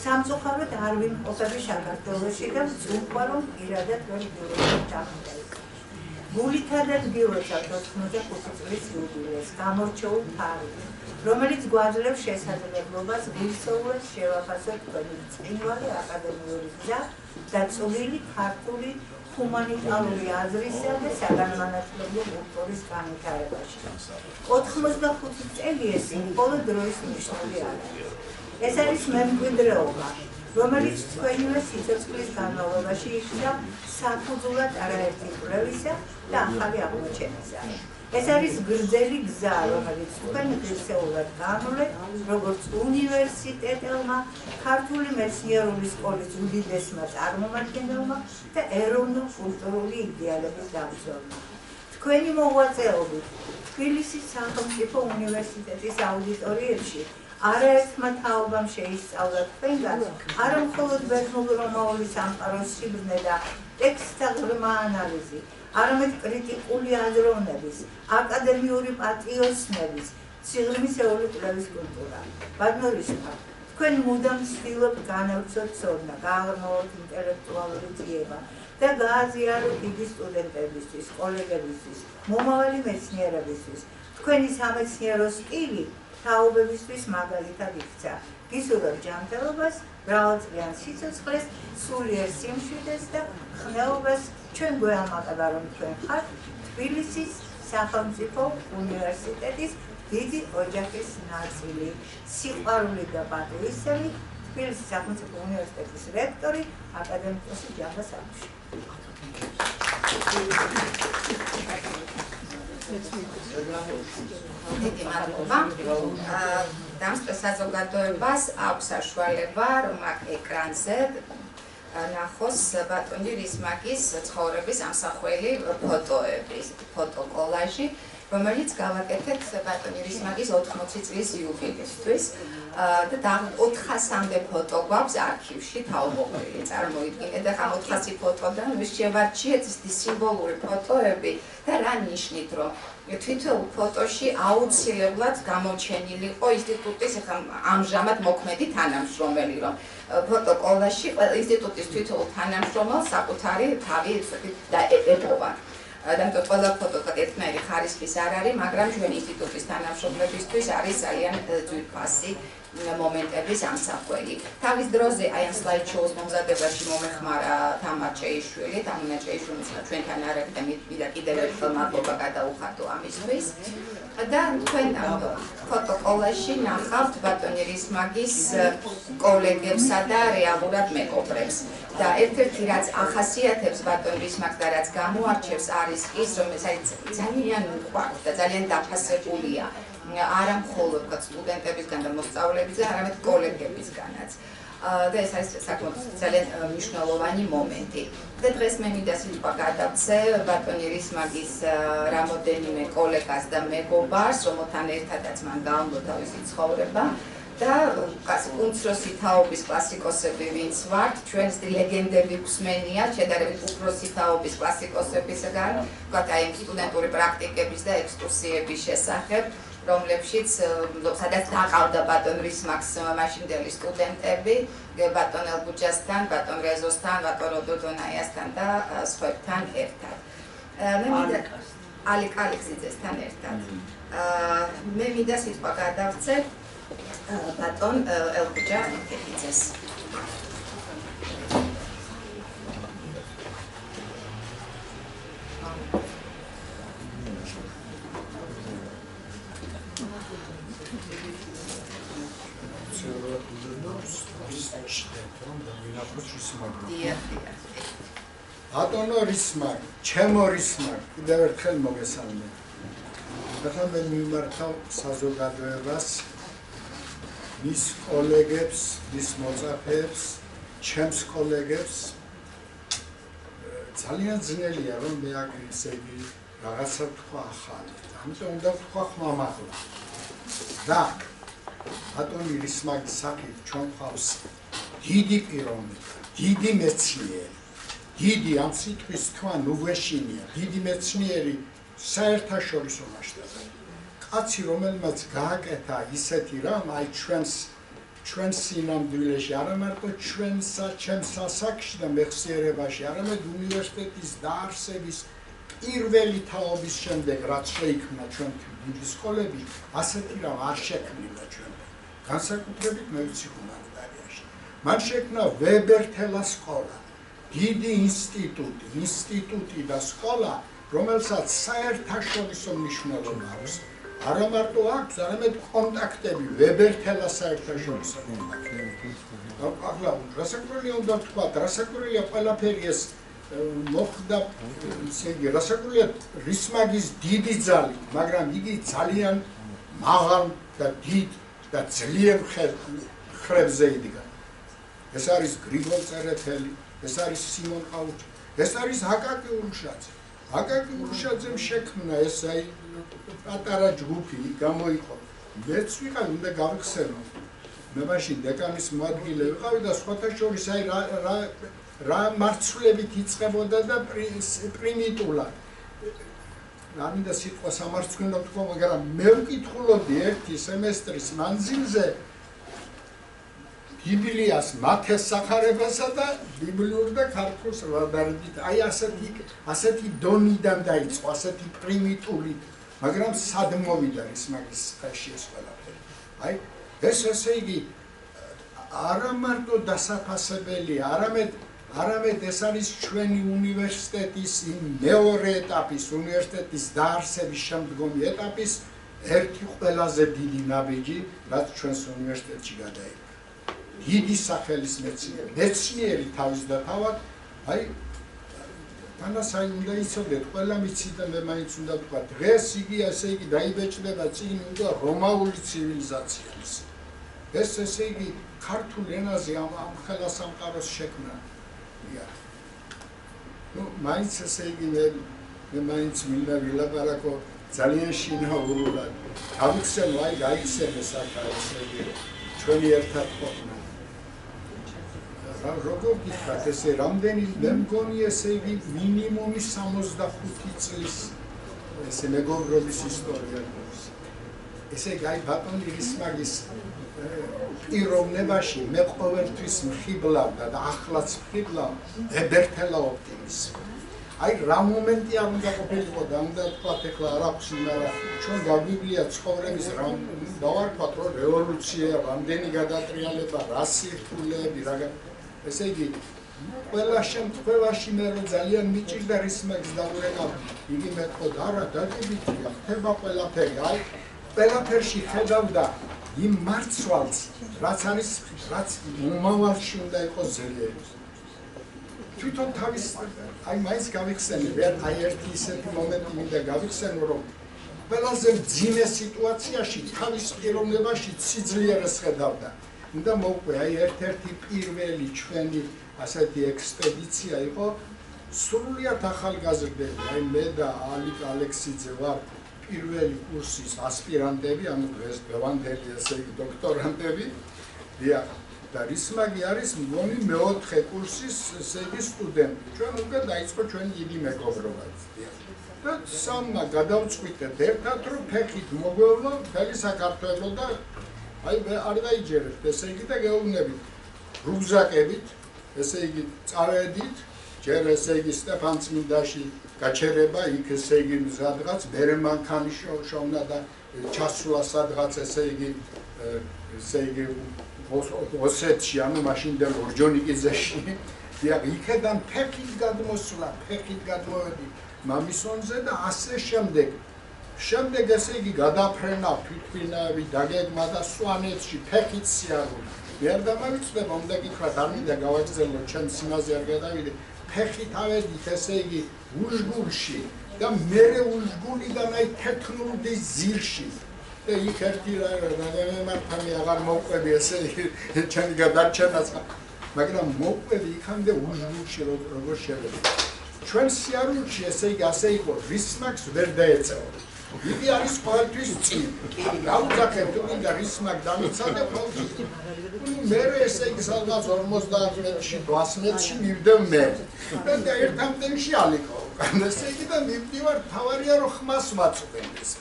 სამწუხაროდ არ ვიმყოფები საქართველოში და ვწუხვა, რომ პირადად ვერ ჩამოვიდეს. გულითა და დგილოცა 85 წლის იუბილეს გამორჩეულ თარიღს, რომელიც გვაძლევს შესაძლებლობას ღირსეულად შევაფასოთ თქვენი ბრწყინვალე აკადემიური გზა და წვრილი ქართული ჰუმანიტარული აზრისა და საგანმანათლებლო კულტურის განვითარებაში. 85 წელი ეს მხოლოდ დროის ნიშნული არ არის. ეს არის მემკვიდრეობა, რომელიც თქვენივე სიცოცხლის განმავლობაში იქცა საფუძვლად არაერთი კვლევისა და ახალი აღმოჩენისა. ეს არის გრძელი გზა, რომელიც თქვენ ღირსეულად განვლეთ, როგორც უნივერსიტეტელმა, ქართული მეცნიერული სკოლის უდიდესმა წარმომადგენელმა და ეროვნულ-კულტურული იდეალების დამცველმა. თქვენი მოღვაწეობით თბილისის სახელმწიფო უნივერსიტეტის აუდიტორიებში არაერთმა თაობამ შეისწავლა თქვენგან არა მხოლოდ ბერძნულ-რომაული სამყაროს სიბრძნე და ტექსტთა ღრმა ანალიზი, არამედ კრიტიკული აზროვნების, აკადემიური პატიოსნების, სიღრმისეული კვლევის კულტურა. ბატონურისმა, თქვენ მუდამ ცდილობთ განავრცოთ ცოდნა, გააღრმავოთ ინტელექტუალური ძიება და გააზიაროთ იგი სტუდენტებისთვის, კოლეგებისთვის, მომავალი მეცნიერებისთვის. თქვენი სამეცნიერო სტილი თაობებისთვის მაგალითად იქცა. გისურვებ ჯანმრთელობას, მრავალწლიან სიცოცხლეს, სულიერ სიმშვიდეს და ხნეობას. ჩვენ გვეამაყება, რომ თქვენ ხართ თბილისის სახელმწიფო უნივერსიტეტის დიდი ოჯახის ნაწილი, სიყვარული და პატრიოტიზმი, თბილისის სახელმწიფო უნივერსიტეტის რექტორი, აკადემიკოსი ჯაბა სამში. დიდი მადლობა. დამსწრე საზოგადოებას აქვს საშუალება, რომ ეკრანზე ნახოს ბატონი რისმაკის ცხოვრების ამსახველი ფოტოკოლაჟი, რომელიც გავაკეთეთ ბატონი რისმაკის 80 წლის იუბილეისთვის და 400-მდე ფოტო გვაქვს არქივში თავმოყრილი. წარმოიდგინეთ, ახლა 400 ფოტოდან შევარჩიეთ სიმბოლური ფოტოები და რა ნიშნით, რომ თითოეულ ფოტოში აუცილებლად გამოჩენილი იყო ინსტიტუტის ამჟამად მოქმედი თანამშრომელი, რომ ფოტოკოლაჟში ინსტიტუტის თითოეულ თანამშრომელს საკუთარი თავი ეპოვა. და ყველა ფოტო ერთნაირი ხარისხის არ არის, მაგრამ ჩვენი ინსტიტუტის თანამშრომლებისთვის არის ძალიან ძვირფასი მომენტების ამსახველი. თავის დროზე აი ამ სლაიდ-შოუს მომზადებაში მომეხმარა თამარ ჭეიშვილი, თამუნა ჭეიშვილის ჩვენთან არ არის და მითხრა კიდევ ერთხელ მადლობა გადაუხადო ამისთვის. და თქვენ ფოტოკოლაჟში ნახავთ ბატონი რისმაგის კოლეგებსა და რეალურად მეკობრებს. და ერთ-ერთი რაც ახასიათებს ბატონ რისმაგს და რაც გამოარჩევს არის ის, რომ ეს ძალიან უყვარს და ძალიან დაფასებულია არა მხოლოდ სტუდენტებისგან და მოსწავლეებისგან, არამედ კოლეგებისგანაც. და ეს არის საკმაოდ ძალიან მნიშვნელოვანი მომენტი. და დღეს მე მინდა სიტყვა გადავცე ბატონი რისმაგის რამოდენიმე კოლეგას და მეგობარს, რომელთან ერთადაც მან გაამბო თავისი ცხოვრება. და უმცროსი თაობის კლასიკოსები ვინც ვართ, ჩვენს ლეგენდები გვსმენია, შედარებით უფროსი თაობის კლასიკოსებისგან, ვთქვათ აი სტუდენტური პრაქტიკების და ექსკურსიების შესახებ, რომლებშიც სადაც დაყავდა ბატონ რისმაგს მაშინდელი სტუდენტები, ბატონ ელბუჯასთან, ბატონ რეზოსთან, ბატონ როდოდონაიასთან და სხვებთან ერთად. მე მინდა ალიკ ალექსიძესთან ერთად. მე მინდა სიტყვა გადავცე ბატონ ელბუჯა კეთიძეს. ბატონო რისმარ, ჩემო რისმარ, კიდევ ერთხელ მოგესალმებით. ახლა მე მიმართავ საზოგადოებას, მის კოლეგებს, მის მოწაფეებს, ჩემს კოლეგებს. ძალიან ძნელია რომ მე აქ ისე იგი რაღაცა თქვა ახალი. ამიტომ უნდა თქვა ხმამაღლა. და ბატონი რისმაგის საკითხ ჩვენ გვყავს დიდი პიროვნება, დიდი მეცნიერი, დიდი ამ სიტყვის თქვა ნუ გვეშინია, დიდი მეცნიერი საერთაშორისო მასშტაბში. კაცი რომელმაც გააკეთა ისეთი რამ, აი ჩვენს სინამდვილეში, არა მარტო ჩემს სასაკში და მეხსიერებაში, არამედ უნივერსიტეტის დაარსების პირველი თაობის შემდეგ, რაც შეიქმნა ჩვენი სკოლები, ასეთი რამ არ შექმნილა ჩვენ. განსაკუთრებით მედიცინურ ჰუმანიტარიაში. მან შექმნა ვებერთელა სკოლა, დიდი ინსტიტუტი და სკოლა, რომელსაც საერთაშორისო მნიშვნელობა აქვს. არა მარტო აქვს, არამედ კონტაქტები ვებერთელა საერთაშორისო კონტაქტები. ახლა რასაკვირველია უნდა ვთქვა, რასაკვირველია ყველაფერი ეს მოხდა, ისე იგი, რასაკვირველია რისმაგის დიდი ძალი, მაგრამ იგი ძალიან მაღალ და დიდ და ძლიერ ხრებზე იდგა. ეს არის გრიგოლ წერეთელი, ეს არის სიმონ ყაუჩი, ეს არის აკაკი ურუშაძე. აკაკი ურუშაძემ შექმნა ეს აი პატარა ჯგუფი გამოიყო. მეც ვიყავ, უნდა გავიხსენო. მე მაშინ დეკანის მოადგილე ვიყავი და სხვათა შორის აი რა მარცვლებით იწყებოდა და პრიმიტულად. არ მინდა სიტყვა სამარცხვინო თქვა, მაგრამ მე ვკითხულობდი ერთი სემესტრის მანძილზე ბიბლიას მათეს სახარებასა და ბიბლიურ და ქართულს ვადარებით. აი ასეთი დონიდან დაიწყო, ასეთი პრიმიტული, მაგრამ სად მოვიდა რისმაგის ხეში ეს ყველაფერი. აი ეს ესე იგი არა მარტო დასაფასებელია, არამედ ეს არის ჩვენი უნივერსიტეტის მეორე ეტაპის, უნივერსიტეტის დაარსების შემდგომი ეტაპის ერთი ყველაზე დიდი ნაბიჯი, რაც ჩვენს უნივერსიტეტში გადაიღო. დიდი სახელის მეცნიერი თავის და თავად, აი თანაც აი უნდა იცოდეთ, ყველა მიცით და მე მაინც უნდა ვთქვა, დღეს იგი ესე იგი დაიბეჭდება წინ უნდა რომაული ცივილიზაციის. ეს ესე იგი ქართულ ენაზე ამ ხელასამყაროს შექმნა. ნუ მაინც ესე იგი მე მაინც მინდა ვილაპარაკო ძალიან შინაურულად. გავიხსენო, აი გაიხსენე საკა ესე იგი ჩვენი ერთად ყოფნა. როგორ გითხრათ ესე რამდენი მე მგონი ესე იგი მინიმუმი 65 წლის ესე მეგობრობის ისტორია გვაქვს. ესე იგი აი ბატონი რისმაგის პიროვნებაში მე ყოველთვის მხიბლავდა და ახლაც მხიბლავ ვებერთელა ოპტიმიზმი. აი რა მომენტი არ უნდა ყოფილიყო და უნდა ვთქვათ ეხლა არ აქვს მაგრამ ჩვენ გაგვივლია ცხოვრების რამ დავარქვათ რომ რევოლუცია, რამდენი გადატრიალება, რა სირთულეები, რა ესე იგი ყველა შემთხვევაში მე რომ ძალიან მიჭირდა რისმაგის დაურეკავი, იგი მეთქოდა არა დაგიბიჭია, ხდება ყველაფერი, აი ყველაფერში ხედავდა იმ მარცვალს, რაც მომავალში უნდა იყოს ძლიერი. თვითონ თავის აი მაინც გავიხსენე, აი ერთი ისეთი მომენტი მინდა გავიხსენო, რომ ყველაზე მძიმე სიტუაციაში თავის პიროვნებაში სიძლიერეს ხედავდა. უნდა მოვყვე, აი ერთ-ერთი პირველი ჩვენი ასეთი ექსპედიცია იყო სრულიად ახალგაზრდები, აი მე და ალიკ ალექსიძე ვარ პირველი კურსის ასპირანტები, ანუ დღეს დღევანდელი ესე იგი დოქტორანტები. და რისმაგი არის მგონი მეოთხე კურსის ესე იგი სტუდენტი. ჩვენ უკვე დაიწყო ჩვენი დიდი მეგობრობა. და სამმა გადავწყვიტეთ ერთად რომ ფეხით მოგვევლო მთელი საქართველო და აი არ დაიჯერეთ ესე იგი და გეუბნებით რუგზაკებით, ესე იგი წავედით, ჯერ ესე იგი სტეფანწმინდაში გაჩერება, იქ ესე იგი სადღაც მერე მანქანი შოვნა და ჩასვლა სადღაც ესე იგი ოსეთში, ანუ მაშინდელ ორჯონიკიძეში. იქედან ფეხით გადმოსვლა, ფეხით გადმოვედი მამისონზე და ასე შემდეგ. შემდეგ ესე იგი გადაფრენა, თვითფრინავი, დაგეგმა და სვანეთში ფეხით სიარული. ვერ დამავიწყდება, უნდა გითხრათ, არ მინდა გავაგრძელო, ჩემ სიმაზე არ გადავიდე. ფეხით ავედით ესე იგი უშგულში და მერე უშგულიდან აი თეთრული ზირში. და იქ ერთი რაღაცა მე აღარ მოვყვები ესე იგი ჩემი გადარჩენას. მაგრამ მოვყვები იქამდე უშგულში როგორ შეიძლება. ჩვენ სიარულში ესე იგი ასე იყო, რისმაკს ვერ დაეწევა. იგი არის ყოველთვის წინ. გავუძახებ თუ მინდა რისმაკ დამიცადე ყოველთვის. მე ესე იგი სადღაც 50 მეტრში, 100 მეტრში მივდევ მე. და ერთამდენში ალიკო. ესე იგი და მივდივარ, თავარია რომ ხმას ვაწვდენ ეს.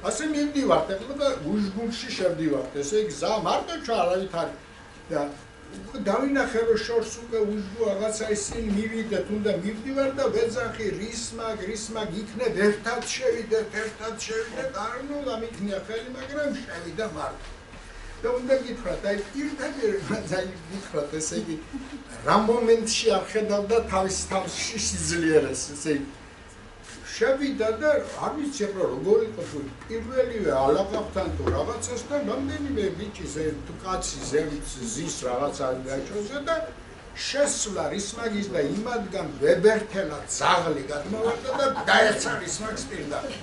ასე მივდივართ, ეხლა და უშგულში შევდივართ. ესე იგი გზა მარტო ჩვენ არავით არის. და დავინახე რომ შორს უკვე უშგუ რაღაცა ისინი მივიდეთ, უნდა მივდივარ და ვეძახი რისმაგ იქნებ ერთად შევიდეთ, არ უნდა გამიქნია ხელი, მაგრამ შევიდა მარტო. და უნდა გითხრათ, აი პირდაპირ გითხრათ, ესე იგი რა მომენტში არ ხედავდა თავის თავში სიძლიერეს, ესე იგი შევიდა და არ ვიცი როგორ იყო თუ პირველივე ალაყაფთან თუ რაღაცასთან რამდენიმე ბიჭი თუ კაცი ზის რაღაცა გაჩვენე და შესვლა რისმაგის და იმადგან ვებერთელა ძაღლი გადმოვარდა და დაეცა რისმაგს პირდაპირ.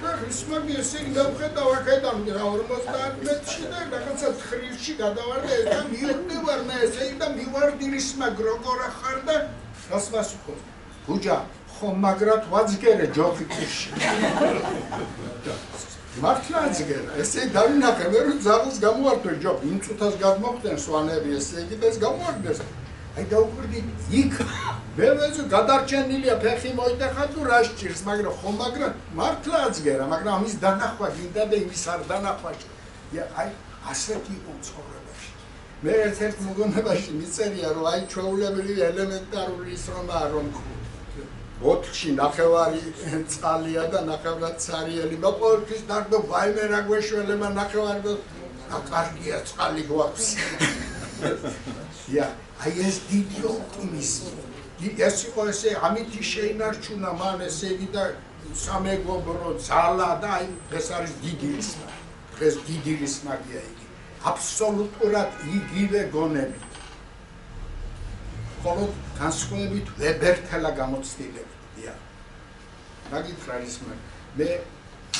და რისმაგი ესე იგი დავხედავ აქედან 50 მეტრში და რაღაცა ხრილში გადავარდა და მივდივარ მე ესე იგი და მივარდი რისმაგ როგორ ახარ და რას ვასუხო? გუჯა მაგრად ვაძგერე ჯოხიკში. მართლა აძგერა. ესე დავინახე მე რომ ძაღლს გამოვარდე ჯოხ, იმ წუთას გადმოხდნენ სვანები ესე იგი და ეს გამოვარდეს. აი დაუკვირდი იქ ვეძო გადარჩენილია ფეხი მოიტეხა თუ რა სჭირს, მაგრამ მაგრამ მართლა აძგერა, მაგრამ ამის დანახვა გინდა და იმის არ დანახვა. აი ასეთი იყო ცხოვრებაში. მე ერთ მოგონებაში მიწერია რომ აი ჩვეულებრივი ელემენტარული ის რომ ოთხში ნახევარი წყალია და ნახევრად ცარიელი. მე ყოველთვის დარდო ვაიმე რა გვეშველება ნახევარი და კარგია წყალი გვაქვს. აი ეს დიდი ოპტიმიზმი. ეს იყო ესე ამითი შეინარჩუნა მან ესე იგი და სამეგობრო ძალა და აი ეს არის დიდი რისმა. ეს დიდი რისმაგია იგი. აბსოლუტურად იგივე გონებით. ხოლო განსხვავებით ვებერთელა გამოცდილებით. მაგითხრა რისმაგ. მე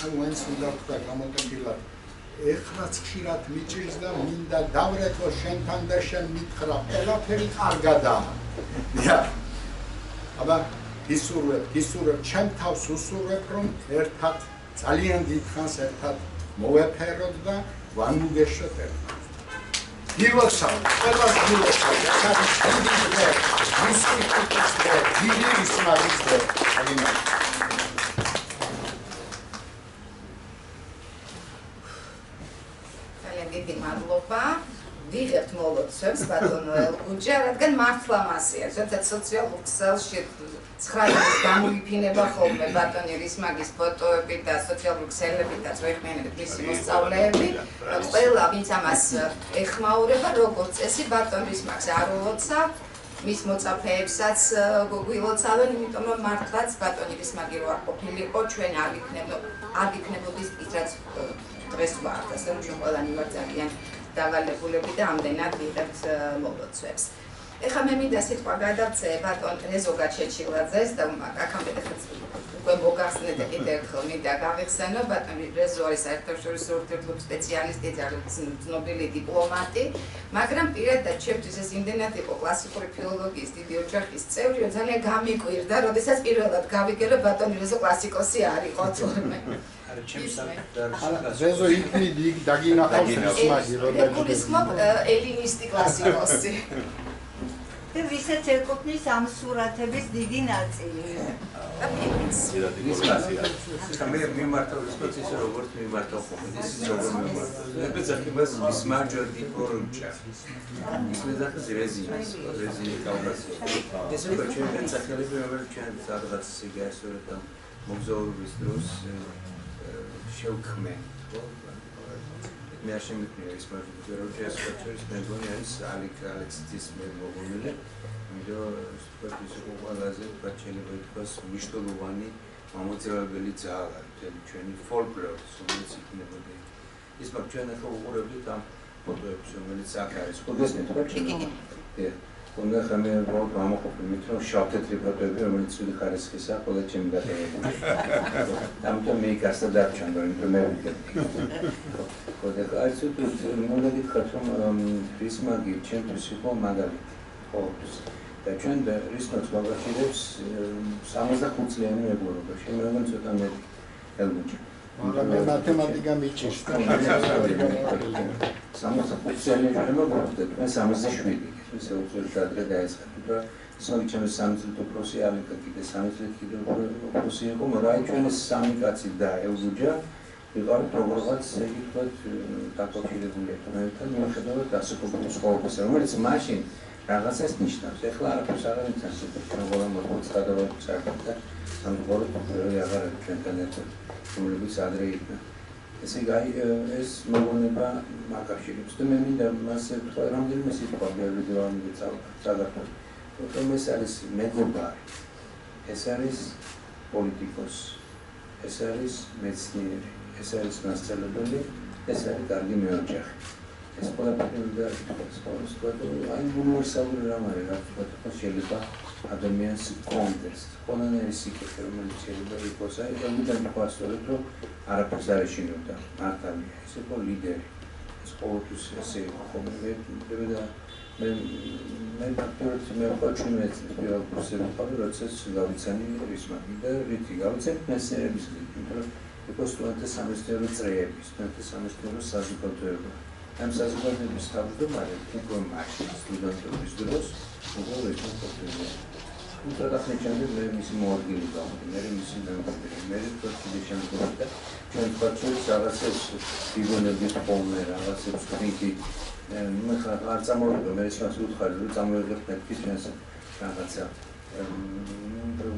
ამ ვენს უნდა ვთქვა გამოტკილად. ეხლაც ხშირად მიჭირს და მინდა დავრეკო შენთან და შენ მითხრა, ყველაფერი კარგადაა. აბა ისურვებ, ჩემ თავს უსურვებ, რომ ერთად ძალიან დიდხანს ერთად მოვეფეროთ და ვანუგეშოთ ერთად. გილოცავ, ყველას გილოცავ, დიდი რისმაგის და დიდი მადლობა. ვიღებთ მოლოცვებს ბატონო ელგუჯა, რადგან მართლა მასია. ზოგადად სოციალურ ქსელში 9 გამოიფინება ხოლმე ბატონი რისმაგის ფოტოები და სოციალურ ქსელებითაც ვეხმიანებით მისი მოსწავლეები. ყველა ვინც ამას ეხმაურება, როგორც წესი ბატონ რისმაგს არ ულოცა, მის მოწაფეებსაც გვილოცავენ, იმიტომ რომ მართლაც ბატონი რისმაგი რო არ ყოფილიყო, ჩვენ არ ვიქნებოდის ის რაც დღეს ვართ, ასე რომ ჩვენ ყველანი ვართ ძალიან დავალებულები და ამდენად ვიღებთ მოლოცვებს. ეხლა მე მინდა სიტყვა გადავწე ბატონ რეზო გაჩეჩილაძეს და აქამდე უკვე მოგახსნეთ და კიდევ ერთხელ მინდა გავიხსენო, ბატონ რეზო არის საერთაშორისო ურთიერთობების სპეციალისტი, ცნობილი დიპლომატი, მაგრამ პირადად ჩემთვის ეს იმდენად იყო კლასიკური ფილოლოგიის დიდი ოჯახის წევრი, რომ ძალიან გამიკვირდა, როდესაც პირველად გავიგე, რომ ბატონ რეზო კლასიკოსი არ იყო თურმე. ზეზო იქნიდი იქ დაგინახავს რისმაგი რომ გულისხმობ ელინისტი კლასიკოსი. და ვისაც ეკუთვნის ამ სურათების დიდი ნაწილი. მე მიმართავ ის ისე როგორც მიმართავ ის როგორ მიმართავ. ეპიზოდებას ის მარჯვენა პრორჩა. ის მეძახის რეზინი კავრასი. ეს უკვე ჩვენ სახელები რომელიც ჩვენ სადღაც სიგასურეთ და მოგზაურობის დროს შევქმენ. მე არ შემიძლია ის მარჯვენა პრორჩას შეწყვეტს მე მგონი არის ალექსის მე მოგონილი. იმიტომ სპორტის ყველაზე ბაჩელები თქვას მნიშვნელოვანი ამოწევებელი ძალა, ჩვენი ფოლკლორის, რომელიც იქნებოდა. ის მაგ ჩვენ ახლა უყურებთ ამ ფოტოებს, რომელიც აქ არის. გესმით რა ჩვენ? უნდა ხმე გამოყოფილი მით რომ შავ-თეთრი ფოტოები, რომელიც სული ხარისხისაა, ყველა ჩემი დაგეგმილი. ამიტომ მე გასა დარჩენ, რომ მე ვიგებ. ხოდა არც თუ უნდა გითხრათ რომ რისმაგი ჩემთვის იყო მაგალითი. ყოველთვის. და ჩვენ რისმაგს ვაგახილებს 65 წლიანი მეგობრობა. შემდგომ ცოტა მე ელმუჭი. მაგრამ მე მათემატიკა მიჭირს. 65 წლიანი მეგობრობა და მე 67. ისე უწევს ადრე დაიწყეთ და ისოგი ჩემს 3 პროფესია ალიკა კიდე 3 კიდე პროფესია იყო, მაგრამ ჩვენ სამი კაცი და ელგუჯა ვიყავით როგორღაც იგი თქვათ დაკავშირებული ერთმანეთთან მიუხედავად დასაკვირვებელი ცხოვრების, რომელიც მაშინ რაღაცას ნიშნავს. ეხლა არაფერს აღარ იცავს, როგორ მოწყადავთ საერთოდ და სამყარო აღარ არის ჩვენთან ერთად, რომლებიც ადრე იყვნენ. ესე იგი ეს მოგონება მაკავშირებს და მე მინდა მასე თქვა რამდენიმე სიტყვა გერვიდოვანი წაგართვა. რომ ეს არის მეგობარი, ეს არის პოლიტიკოსი, ეს არის მეცნიერი, ეს არის მასწავლებელი, ეს არის კარგი მეოჯახე. ეს ყველაფერი უნდა იყოს აი უნივერსალური რამ არის, რა თქმა შეიძლება ადამიანს კონდეს, ყველანაირი სიკეთე, რომელიც შეიძლება იყოს, აი ამიტომ ვფასობთ, რომ არაფერს არ ეშინოდა მართალია, ეს იყო ლიდერი, ეს ყოველთვის ესე იყო, მე ფაქტობრივად მე ვაჩვენე პირველ კურსზე ვიყავი, როდესაც გავიცანი რისმაგი და რითი გავიცანი მეცნიერების ლიდერი, იმიტომ რომ იყო სტუდენტთა სამეცნიერო წრეები, სტუდენტთა სამეცნიერო საზოგადოება. ამ საზოგადოების თავმჯდომარე უკვე მაშინ სტუდენტობის დროს უკვე რესპონსაბილია. უბრალოდ ახლა ჩემი მე მისი მოადგილე გავხდი, მე მისი მემკვიდრე, მე თვითონ შემდგომ და ჩვენ ფაქტობრივად რაღაცებს ვიგონებდით ხოლმე, რაღაცებს ვთქვი, მე ხარ არ წამოვიდა, მე ის მას უთხარი, რომ წამოვიდა მეთქი ჩვენს რაღაცა.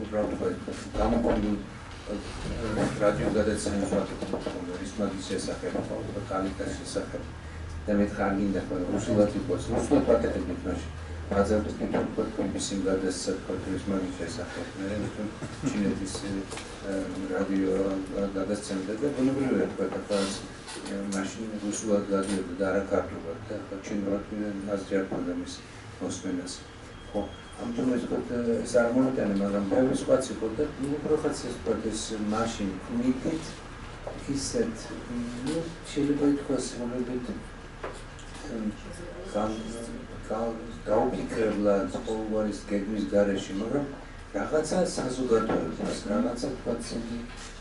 უბრალოდ გამოყენებული რადიო გადაცემის ვაკეთებ, რისმაგის შესახებ, კალიკას შესახებ. და მე ხარგინდა ხოლმე უსულად იყოს, უსულად პაკეტებით მაშინ. აზერბაიჯანის კითხვების გადასცემ რისმაგის შესახებ. მე თვითონ ჩინეთის რადიო გადასცემდა და ბუნებრივია თქვა და მაშინ უსულად გადიოდა და არა ქართულად და ჩინურად აზრი არ ქონდა მის მოსმენას. ხო, ამიტომ ეს არ მომიტანა, მაგრამ ბევრი სხვაც იყო და უბრალოდ ეს პროცეს მაშინ მიგით ისეთ შეიძლება ითქვას რომლებიც გაუფიქრებლად ყოველგვარის გეგმის გარეშე, მაგრამ რაღაცა საზოგადოებას, რაღაცა თქვათ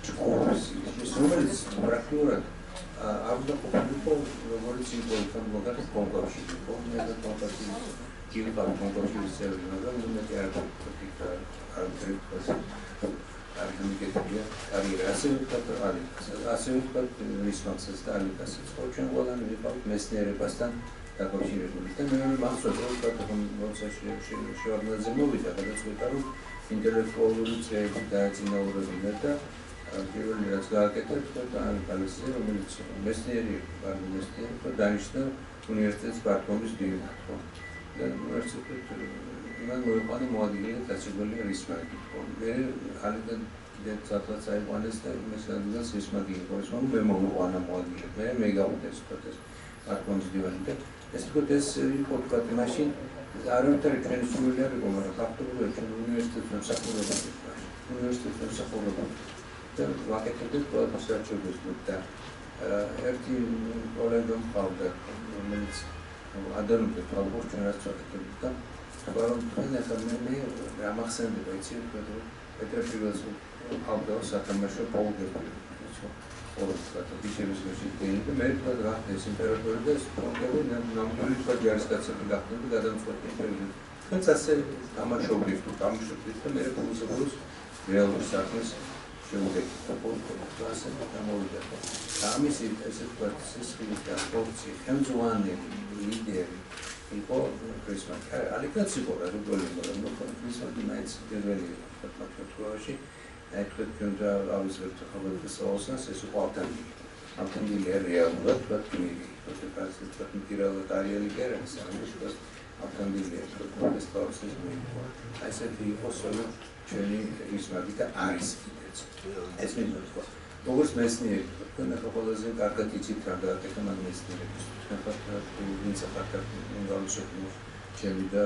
ჭკუას, რომელიც პრაქტიკულად არ უნდა ყოფილიყო, როგორც იყო კონკრეტულად კონკურსში, კონკრეტულად კონკურსში, კილბარ კონკურსში წევრი, მაგრამ მე არ ვფიქრე, არ ვფიქრე. არ გამიგეთია კარიერა, ასე ვთქვათ, ასე ვთქვათ, რისმაგსაც და ალიკასაც. ხო, ჩვენ ყველანი ვიყავთ მეცნიერებასთან დაკავშირებული და მე მახსოვს, რომ როცა შევარდნაძე მოვიდა, გადაწყვიტა, რომ ინტელექტუალური წრეები დაეწინაურებინა და პირველი რაც გააკეთა, თქვა ალიკასზე, რომელიც მეცნიერი იყო, დანიშნა უნივერსიტეტის პარტკომის დირექტორად, ხო. და უნივერსიტეტი მან მოიყვანა მოადგილე დაწესებული რისმაგი. მე ხალიდან კიდევ ცოტა წაიყვანეს და იმას ადგილას რისმაგი იყო, ეს მე მოიყვანა მოადგილე. მე გავუდგე ეს პარტკომის დივანი და ეს თქვათ ეს იყო თქვათ მაშინ არანაირი ჩვენი სული არ იყო, მაგრამ ფაქტობრივად ჩვენ უნივერსიტეტში მსახურობდი. უნივერსიტეტში მსახურობდი და ვაკეთებდით ყველაფერს რაც შეგვეძლოთ და ერთი კოლეგა მყავდა, რომელიც ადანობდა ალბათ ჩვენ რაც ვაკეთებდით და მაგრამ ახლა მე გამახსენდება იცი რომ პეტრე ფილოსოფი ავდო სათამაშო პოლგები ისო ორად ბიჭების მეშინი და მე თქვა რა ეს იმპერატორი და ეს პოლგები ნამდვილი თქვა ჯარისკაცები გახდნენ და გადამწყვეტი იმპერატორი. თუმცა ასე თამაშობდით და მე ფილოსოფოს რეალური საქმის შეუდგეთ და პოლგები ასე გამოვიდა. ამისი ესე თქვა სისხლი და პორცი ხელმძღვანელი ლიდერი იყო რისმაგი. ალიკაც იყო რა რეგულარული, მაგრამ რისმაგი მაინც პირველი იყო ფაქტობრივად. აი თქვენ უნდა ავიზრებთ ხალხოსას, ეს იყო ავტომობილი. ავტომობილი რეალურად პრაქტიკული. თორსა თქვა მტირალად არიალი გერას, ამიტომ ავტომობილი ეს პროცესი მოიყვა. აი ესეთი იყო სულ ჩვენი რისმაგი და არის კიდევ. ეს მინდა როგორც მეცნიერი თქვენ ახლა ყველაზე კარგად იცით რა გააკეთა მაგ მეცნიერებს ვინც ახლა უნგარეთში ჩემი და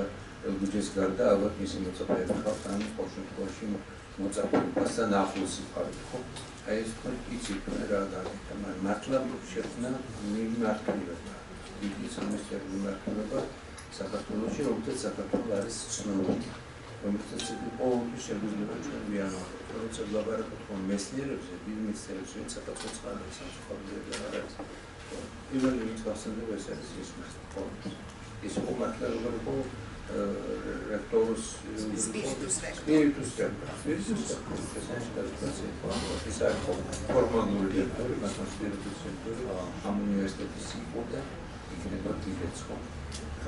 ელგუჯის გარდა ალბათ მისი მოწაფეები ხართ ან ყოველ შემთხვევაში მოწაფეებასთან ახლოსი ხართ ხო აი ეს თქვენ იცით რა გააკეთა მართლა შექმნა მიმართულება დიდი სამეცნიერო მიმართულება საქართველოში როგორც საქართველოს არის ცნობილი რომელსაც ყოველთვის შეგვიძლია ჩვენ ვიაროთ როცა ვლაპარაკობთ მეცნიერებზე დიდ მეცნიერებზე ვინც საქართველოს წყაროებს სამწუხაროებია არის პირველი ვინც გახსენდება ეს არის ის ის მართლა როგორ იყო რექტორს სპირიტუს ეს არის ფორმალური რექტორი მაგრამ სპირიტუს რექტორი ამ უნივერსიტეტის იყო და იქნება დიდიც ხო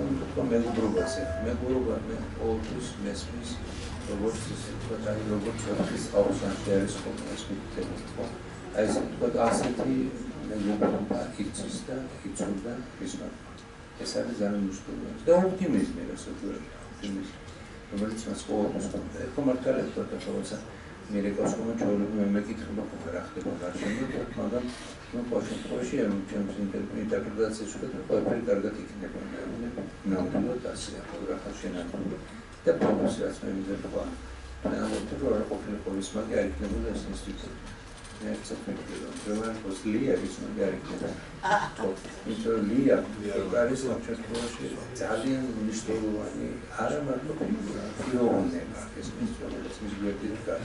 მეგობრობაზე მეგობრობა მე ყოველთვის მესმის როგორც ისე თქვა აი როგორც ის აუსანში არის ხოლმე ეს მითითებით ხო აი ეს თქვა ასეთი მეგობრობა იცის და იცოდა ისმარ ეს არის ძალიან მნიშვნელოვანი და ოპტიმიზმი რასაც ოპტიმიზმი რომელიც მას ყოველთვის ხდება ხო მართალია თქვა თორსა მერეკოს ხომ ჩვეულებრივ მე მეკითხება ხო რა ხდება გარშემო მაგრამ ну პოშენტოში ჩემს ინტერპრეტაციას ვუყურებ ყველაფერი კარგად იქნება ნამდვილად ასე ახლა შენახული და პროფესიას მე მზადდება ნამდვილად რა ყოფილიყო ის მაგ არ იქნებოდა ეს ინსტიტუტი მე ცოტა ლია ის მაგ არ იქნება თო ლია არის ჩვენში ძალიან მნიშვნელოვანი არა მარტო ფილოლოგია ეს ინსტიტუტი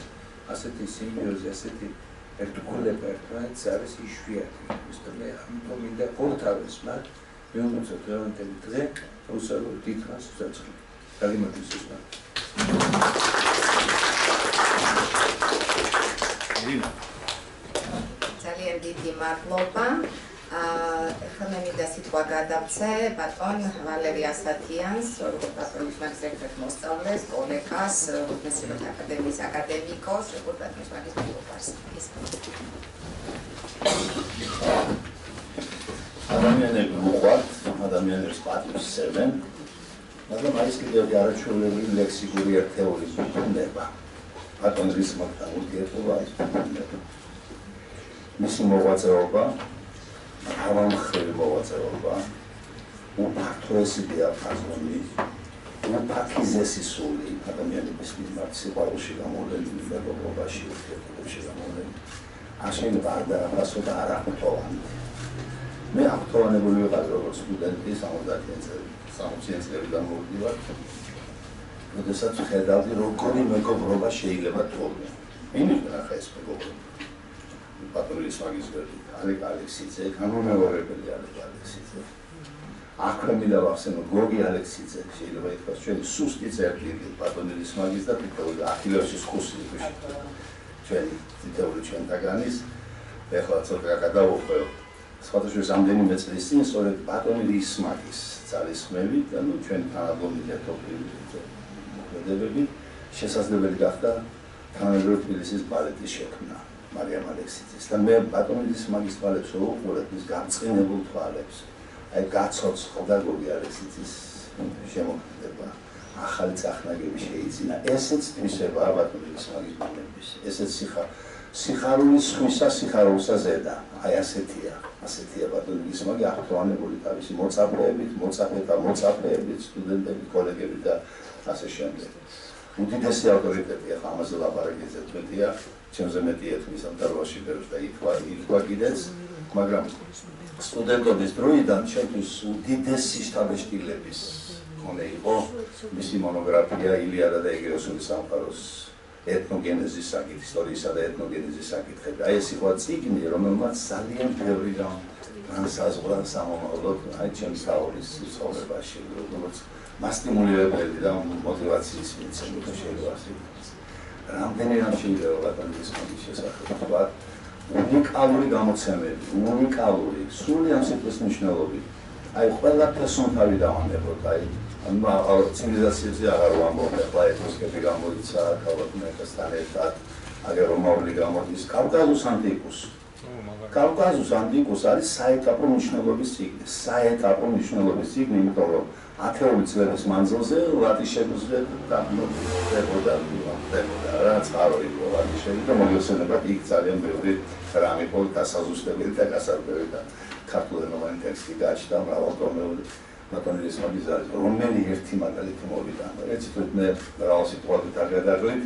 ასეთი სიმბიოზი ასეთი ერთგულება ერთმანეთს არის იშვიათი. მე ამიტომ მინდა ორთავეს მათ მივუწევ დღევანდელი დღე რუსულ დიდხანს უძაწყლი. გამიმართოს ის მათ. ძალიან დიდი მადლობა. ახლა მე მინდა სიტყვა გადავცე ბატონ ვალერი ასათიანს, როგორც ბატონის მაგის ერთ-ერთ მოსწავლეს, კოლეგას, მეცნიერებათა აკადემიის აკადემიკოს, როგორც ბატონის მაგის მეგობარს. ადამიანები მოყვართ, ადამიანებს პატივს სცემენ, მაგრამ არის კიდევ არაჩვეულებრივი ლექსიკური ერთეული ფუძნდება. ბატონ რისმაკთან ურთიერთობა არის ფუძნდება. მისი მოღვაწეობა ავამხრივი მოღვაწეობა, უფართოესი დიაპაზონი, უფაქიზესი სული ადამიანების მიმართ სიყვარულში გამოვლენილი მეგობრობაში, ურთიერთობებში გამოვლენილი. ასენ ვარდა რასოდა არ აღთოვანი. მე აღთოვანებული ვიყავ როგორც სტუდენტი 60 წლიდან მოვიდივარ. როდესაც ხედავდი როგორი მეგობრობა შეიძლება თორნე. მიიღნა ხა ეს მეგობრობა. ბატონის მაგის ვერდი ალეკ ალექსიძე, განმეორებელი ალეკ ალექსიძე. აქვე მინდა ვახსენო გოგი ალექსიძე, შეიძლება ითქვას ჩვენი სუსტი წერტილი ბატონის მაგის და თითოეული ახილევსის ხუსი ქვიში. ჩვენი თითოეული ჩვენთაგანის ეხლა ცოტა გადავუხვევ. სხვადასხვა რამდენიმე წლის წინ სწორედ ბატონის მაგის ძალისხმევით და ჩვენ თანადროული ერთობლივი მოქმედებები შესაძლებელი გახდა თანადროული თბილისის ბალეტის შექმნა. მარიამ ალექსიძის და მე ბატონის მაგის თვალებს ვუყურებ ის გამწყინებულ თვალებს. აი გაცოცხლდა გოგი ალექსიძის შემოქმედება. ახალი წახნაგები შეიძინა. ესეც თვისებაა ბატონის მაგის ბუნების. ესეც სიხარულის სხვისა სიხარულსა ზედა. აი ასეთია ბატონის მაგი აღთვალებული თავისი მოწაფეებით, მოწაფეებით, სტუდენტებით, კოლეგებით და ასე შემდეგ. უდიდესი ავტორიტეტი ახლა ამაზე ლაპარაკიზე თქვენია. ჩემზე მეტი ეთმის ამ დარბაზში ბევრს და ითქვა კიდეც, მაგრამ სტუდენტობის დროიდან ჩემთვის უდიდესი შთაბეჭდილების მქონე იყო მისი მონოგრაფია ილიადა და ეგეოსური სამყაროს ეთნოგენეზის საკითხი, ისტორიისა და ეთნოგენეზის საკითხები. აი ეს იყო წიგნი, რომელმაც ძალიან ბევრი განსაზღვრა სამომავლოდ აი ჩემს საურის ცხოვრებაში, როგორც მასტიმულირებელი და მოტივაციის მიცემი შეიძლება ასე იყოს. რამდენი რამ შეიძლება ბატონის მაგის შესახებ თქვა, უნიკალური გამოცემები, უნიკალური, სრული ამ სიტყვის მნიშვნელობით. აი ყველა პერსონაჟი დავანებოთ, აი ცივილიზაციებზე აღარ ვამბობ, ახლა ეთნოსკები გამოიცა, ქალაქ მექასთან ერთად, აგერ რომაული გამოდის, კავკასიუს ანტიკუს, კავკასიუს ანტიკუს არის საეტაპო მნიშვნელობის ციგნი. საეტაპო მნიშვნელობის ციგნი, იმიტომ რომ 10 წლების მანძილზე ლატიშებზე დაბრუნდა რა წყარო იყო ლატიშები და მოიხსენება იქ ძალიან ბევრი რამე იყო დასაზუსტებელი და გასარკვევი და ქართულენოვანი ტექსტი გაჩნდა მრავალტომეული ბატონის მაგიზარი რომელი ერთი მაგალითი მოვიდა. ეცით მე მრავალ სიტყვებით აღგადაგლით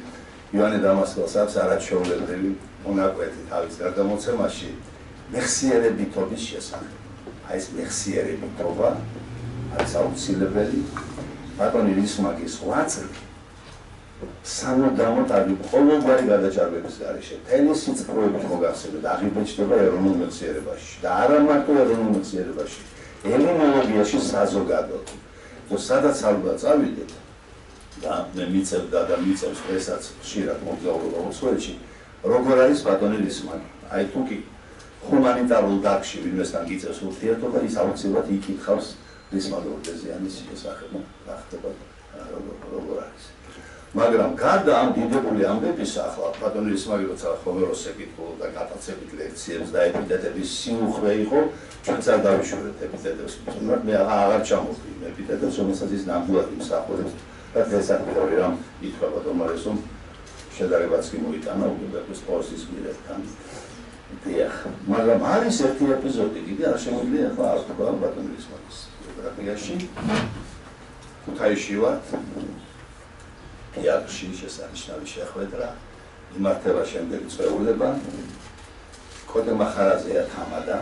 ივანე დამასკელს აქვს არაჩვეულებრივი მონაკვეთი თავის გარდამოცემაში მეხსიერებითობის შესახებ. აი ეს მეხსიერებითობა არის აუცილებელი ბატონი რისმაგის ღვაწლი სამუდამოდ არის ყოველგვარი გადაჭარბების გარეშე. მთელი სიწყოებით მოგახსენებთ, აღიბეჭდება ეროვნულ მეცნიერებაში და არა მარტო ეროვნულ მეცნიერებაში, ელინოლოგიაში საზოგადოდ. სადაც ალბათ წავიდეთ და მე მიწევდა და მიწევს ესაც ხშირად მოგზაურობა უცხოეთში, როგორ არის ბატონი რისმაგი. აი თუ კი ჰუმანიტარულ დარგში ვინმესთან გიწევს ურთიერთობა, ის აუცილებლად იკითხავს რისმაგ ორდეზიანის შესახებ რა ხდება როგორ არის. მაგრამ გარდა ამ დიდებული ამბებისა, ახლა ბატონი რისმაგი როცა ხომეროს ეკითხულობდა გატაცებით ლექციებს და ეპიტეტების სიუხვე იყო, ჩვენც არ დავიშურეთ ეპიტეტებს, თუმცა მე აღარ ჩამოვდი ეპიტეტებს, რომელსაც ის ნამდვილად იმსახურებს და დღესასწაული რამ ითქვა ბატონმარეს, რომ შედარებაც კი მოიტანა უბედების პოსტის მიერთან. დიახ, მაგრამ არის ერთი ეპიზოდი, კიდე არ შემიძლია ახლა არ თქვა ბატონი რისმაგის ბიოგრაფიაში. ქუთაისში ვართ. იარში შესანიშნავი შეხვედრა იმართება შემდეგ წვეულება კოტე მახარაძეა თამადა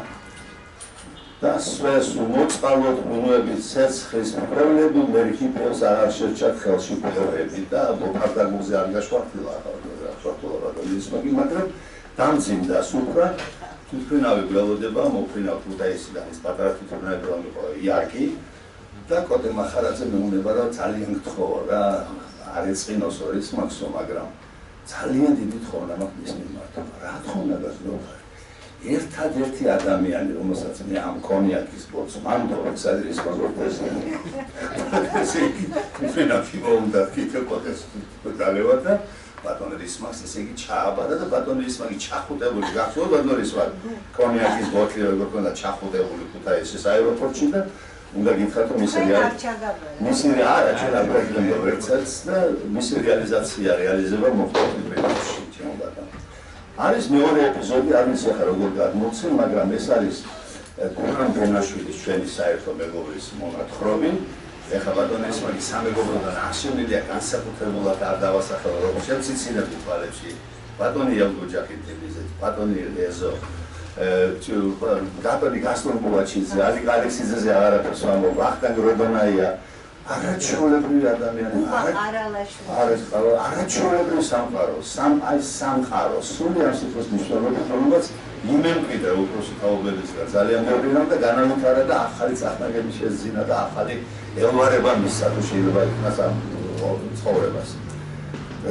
და სვეს მოწყალოთ უნუებით ცეცხლის მკვლები მერქიფებს არ შეჭათ ხელში მკვლები და მოფარდაგუზე არ გაშხვართილა რისმაგი მაგრამ დამძიმდა სუფრა თვითმფრინავი გველოდება მოფრინავ ქუთაისიდან ის პატარა თვითმფრინავი იყო იარკი და კოტე მახარაძე მეუბნება რომ ძალიან გთხოვა რა არ ეწყინოს რისმაგსო, მაგრამ ძალიან დიდი თხოვნა მაქვს მის მიმართ. რა თხოვნა გასწრაფა? ერთადერთი ადამიანი, რომელსაც მე ამ კონიაკის ბოც მანდო ექსადრის მაგორტესიანი. ესე იგი, მენაფი მომდა კიდე კოტეს დალევა და ბატონ რისმაგს ესე იგი ჩააბარა და ბატონ რისმაგი ჩახუტებული გახსოვდა ბატონ რისმაგი კონიაკის ბოთლი როგორ ქონდა ჩახუტებული ქუთაისის აეროპორტში და უნდა გითხრათ რომ მისი არა ჩვენ არ გვექნებოდაც და მისი რეალიზაცია რეალიზება მოხდა პრინციპში ჩემბატა. არის მეორე ეპიზოდი, არ ვიცი ახლა როგორ გადმოცემ, მაგრამ ეს არის გურამ ბენაშვილის ჩვენი საერთო მეგობრის მონათხრობი. ეხლა ბატონ რისმაგი სამეგობროდან აღშენილია განსაკუთრებულად არ დავასახელო როგორც შეცინებთ თვალებში. ბატონი ელგოჯახიტელიზე, ბატონი ეზო ბატონი გასტონ ბულაჩიძე, ალიკ ალექსიძეზე აღარაფერს ვამბობ, ვახტანგ როდონაია, არაჩვეულებრივი ადამიანი, არაჩვეულებრივი სამყარო, სამყარო, სული ამ სიტყვის მნიშვნელობით, რომელსაც იმემკვიდრა უფროსი თაობებისგან ძალიან ბევრი რამ და განავითარა და ახალი წახნაგები შეძინა და ახალი ელვარება მისცა თუ შეიძლება იქნას ამ ცხოვრებას.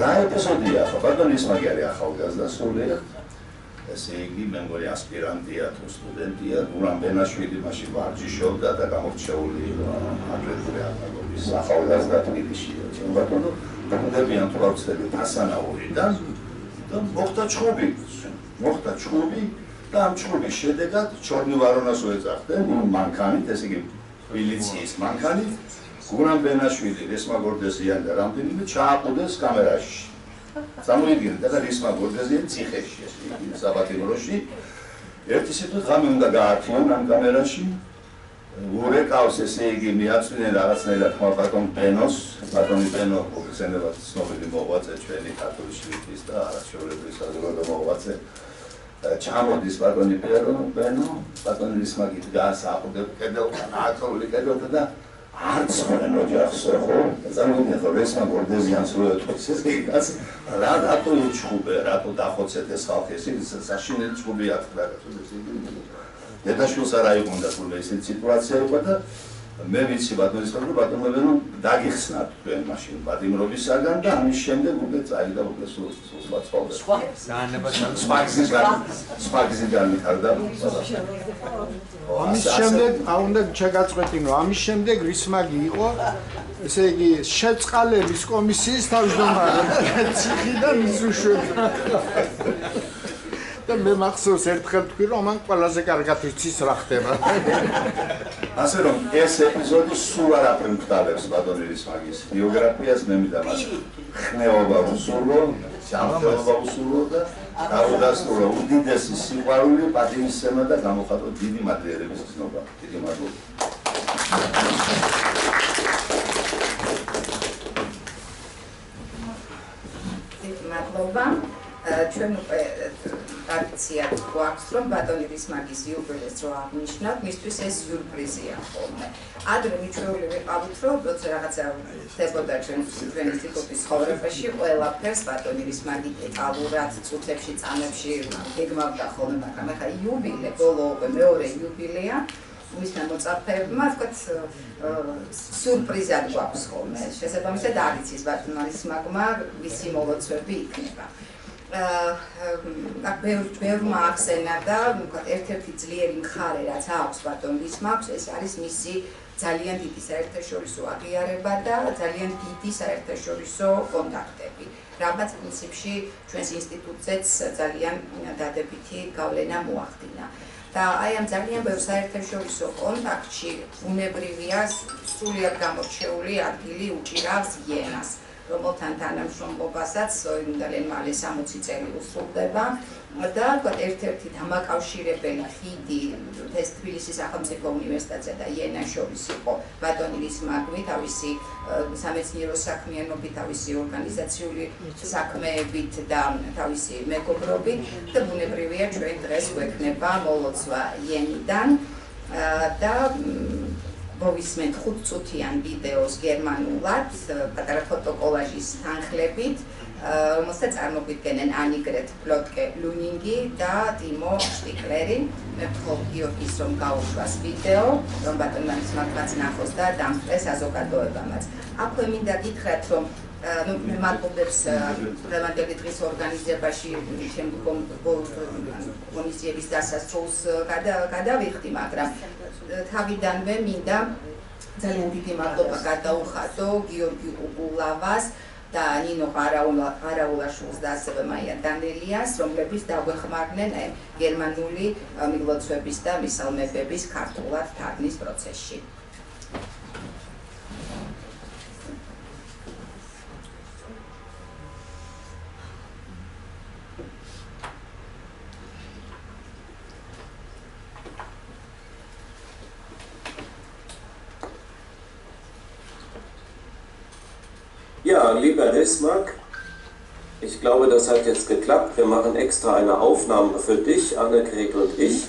რა ეპიზოდია ახლა ბატონ რისმაგი არის ახალგაზრდა სულიერ ესე იგი მე მგონი ასპირანტია თუ სტუდენტია გურამ ბენაშვილი მაშინ ვარჯიშობდა და გამორჩეული აგრეთვე აკადემიის ახალგაზრდა თბილისშია ჩემ ბატონო გუნდებიან თვალწები დასანაურიდან და მოხდა ჩხუბი და ამ ჩხუბის შედეგად ჩორნი ვარონას უეძახდნენ მანქანით ესე იგი მილიციის მანქანით გურამ ბენაშვილი რისმა გორდეზიანი და რამდენიმე ჩააყუდეს კამერაში წარმოიდგინეთ და რისმა გორდეზიანი ციხეში ეს იგი საბათიმროში ერთი სიტყვით ღამე უნდა გაართიონ ამ კამერაში ურეკავს ესე იგი მიაწვნენ რაღაცნაირად ხმა ბატონ ბატონი ბენო ხსენებათ ცნობილი მოღვაწე ჩვენი ქართული შრიფტის და არაჩვეულებრივი საზოგადო მოღვაწე ჩამოდის ბატონი ბენო ბატონი რისმაგი დგას აყუდებ კედელთან აკრული კედელთან და არც ხონენ ოჯახსო ხო წარმოიდგინე ხო რისმა გორდეზიანს რო ეთქვის ეს იქაც რატო იჩხუბე რატო დახოცეთ ეს ხალხი ეს საშინელი ჩხუბი ათქვა დედაშვილს არ აიგონდა თურმე ისეთი სიტუაცია იყო და მე ვიცი ბატონის რომ ბატონებენო დაგიხსნათ თქვენ მაშინ ბადიმრობისაგან და ამის შემდეგ უკვე წაიდა უკვე სულ სხვა სპაგზი განვითარდა ამის შემდეგ უნდა შეგაწყვეტინო ამის შემდეგ რისმაგი იყო ესე იგი შეწყალების კომისიის თავმჯდომარე ციხიდან მისუშვება და მე მახსოვს ერთხელ თქვი რომ მან ყველაზე კარგად იცის რა ხდება. ასე რომ ეს ეპიზოდი სულ არაფერ მკდალებს ბატონი რისმაგის ბიოგრაფიას მე მინდა მას ხნეობა უსურვო, ჯანმრთელობა უსურვო და დაუდასტურო უდიდესი სიყვარული, პატივისცემა და გამოხატო დიდი მადლიერების ცნობა. დიდი მადლობა. მადლობა. ჩვენ უკვე ტრადიცია გვაქვს, რომ ბატონი რისმაგის იუბილეს რო აღნიშნავთ, მისთვის ეს სიურპრიზია ხოლმე. ადრე მიჩვეული ვიყავით, რომ როცა რაღაცა ხდებოდა ჩვენ ინსტიტუტის ცხოვრებაში, ყველაფერს ბატონი რისმაგი დეტალურად, წუთებში, წამებში გეგმავდა ხოლმე, მაგრამ ახლა იუბილე, ბოლო მეორე იუბილეა, მისმა მოწაფეებმა, თქვათ, სიურპრიზად გვაქვს ხოლმე. შესაბამისად არ იცის ბატონი რისმაგმა ვისი მოლოცვები იქნება. ბევრმა ახსენა და ერთ-ერთი ძლიერი მხარე, რაც აქვს ბატონ რისმაგს, ეს არის მისი ძალიან დიდი საერთაშორისო აღიარება და ძალიან დიდი საერთაშორისო კონტაქტები. რამაც პრინციპში ჩვენს ინსტიტუტზეც ძალიან დადებითი გავლენა მოახდინა. და აი ამ ძალიან ბევრ საერთაშორისო კონტაქტში ბუნებრივია სრულიად გამორჩეული ადგილი უჭირავს იენას. რომელთან თანამშრომლობასაც ძალიან მალე 60 წელი უსრულდება და ერთ-ერთი დამაკავშირებელი ხიდი თბილისის სახელმწიფო უნივერსიტეტსა და იენას შორის იყო ბატონი რისმაგი თავისი სამეცნიერო საქმიანობით, თავისი ორგანიზაციული საქმეებით და თავისი მეგობრობით და ბუნებრივია ჩვენ დღეს გვექნება მოლოცვა იენიდან და მოვისმენთ 5 წუთიან ვიდეოს გერმანულად, პატარა ფოტოკოლაჟის თანხლებით, რომელსაც წარმოგვიდგენენ ანიგრეთ პლოტკე-ლუნინგი და ტიმო შტიკლერი. მე ვთხოვ გიორგის რომ გაუშვას ვიდეო, რომ ბატონმა რისმაგმაც ნახოს და დამწეს საზოგადოებამაც. აქვე მინდა გითხრათ, რომ მე მადლობებს დღევანდელი დღის ორგანიზებაში შემდგომ კომისიების დასასრულს გადავიხდი, მაგრამ თავიდანვე მინდა ძალიან დიდი მადლობა გადაუხადო გიორგი უგულავას და ნინო ყარაულაშვილს და ასევე მაია დანელიას, რომლებიც დაგვეხმარნენ გერმანული მილოცვების და მისალმებების ქართულად თარგმნის პროცესში. Ja, lieber Rismark, ich glaube, das hat jetzt geklappt. Wir machen extra eine Aufnahme für dich, Annegret und ich.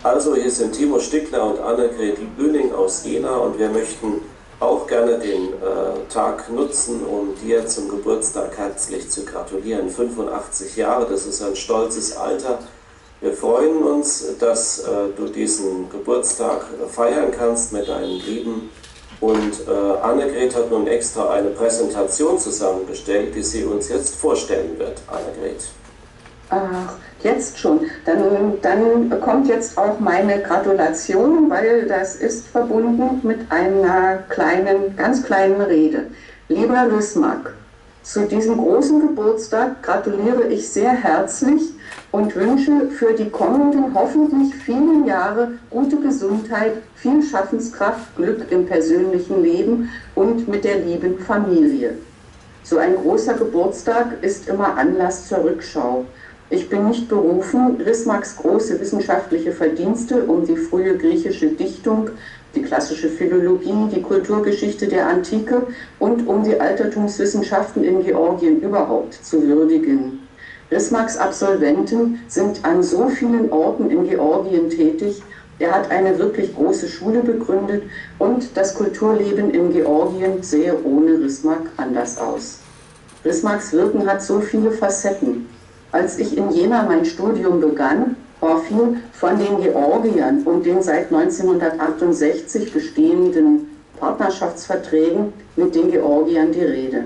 Also, hier sind Timo Stickler und Annegret Lüning aus Jena und wir möchten auch gerne den Tag nutzen, um dir zum Geburtstag herzlich zu gratulieren. 85 Jahre, das ist ein stolzes Alter. Wir freuen uns, dass du diesen Geburtstag feiern kannst mit deinen Lieben. Und Annegret hat nun extra eine Präsentation zusammengestellt, die sie uns jetzt vorstellen wird. Annegret. Ach, jetzt schon. Dann kommt jetzt auch meine Gratulation, weil das ist verbunden mit einer ganz kleinen Rede. Lieber Rysmark, zu diesem großen Geburtstag gratuliere ich sehr herzlich und wünsche für die kommenden hoffentlich vielen Jahre gute Gesundheit, viel Schaffenskraft, Glück im persönlichen Leben und mit der lieben Familie. So ein großer Geburtstag ist immer Anlass zur Rückschau. Ich bin nicht berufen, Rysmarks große wissenschaftliche Verdienste um die frühe griechische Dichtung, die klassische Philologie, die Kulturgeschichte der Antike und um die Altertumswissenschaften in Georgien überhaupt zu würdigen. Rysmarks Absolventen sind an so vielen Orten in Georgien tätig. Er hat eine wirklich große Schule begründet und das Kulturleben in Georgien sähe ohne Rysmark anders aus. Rysmarks Wirken hat so viele Facetten. Als ich in Jena mein Studium begann, war viel von den Georgiern und den seit 1968 bestehenden Partnerschaftsverträgen mit den Georgiern die Rede.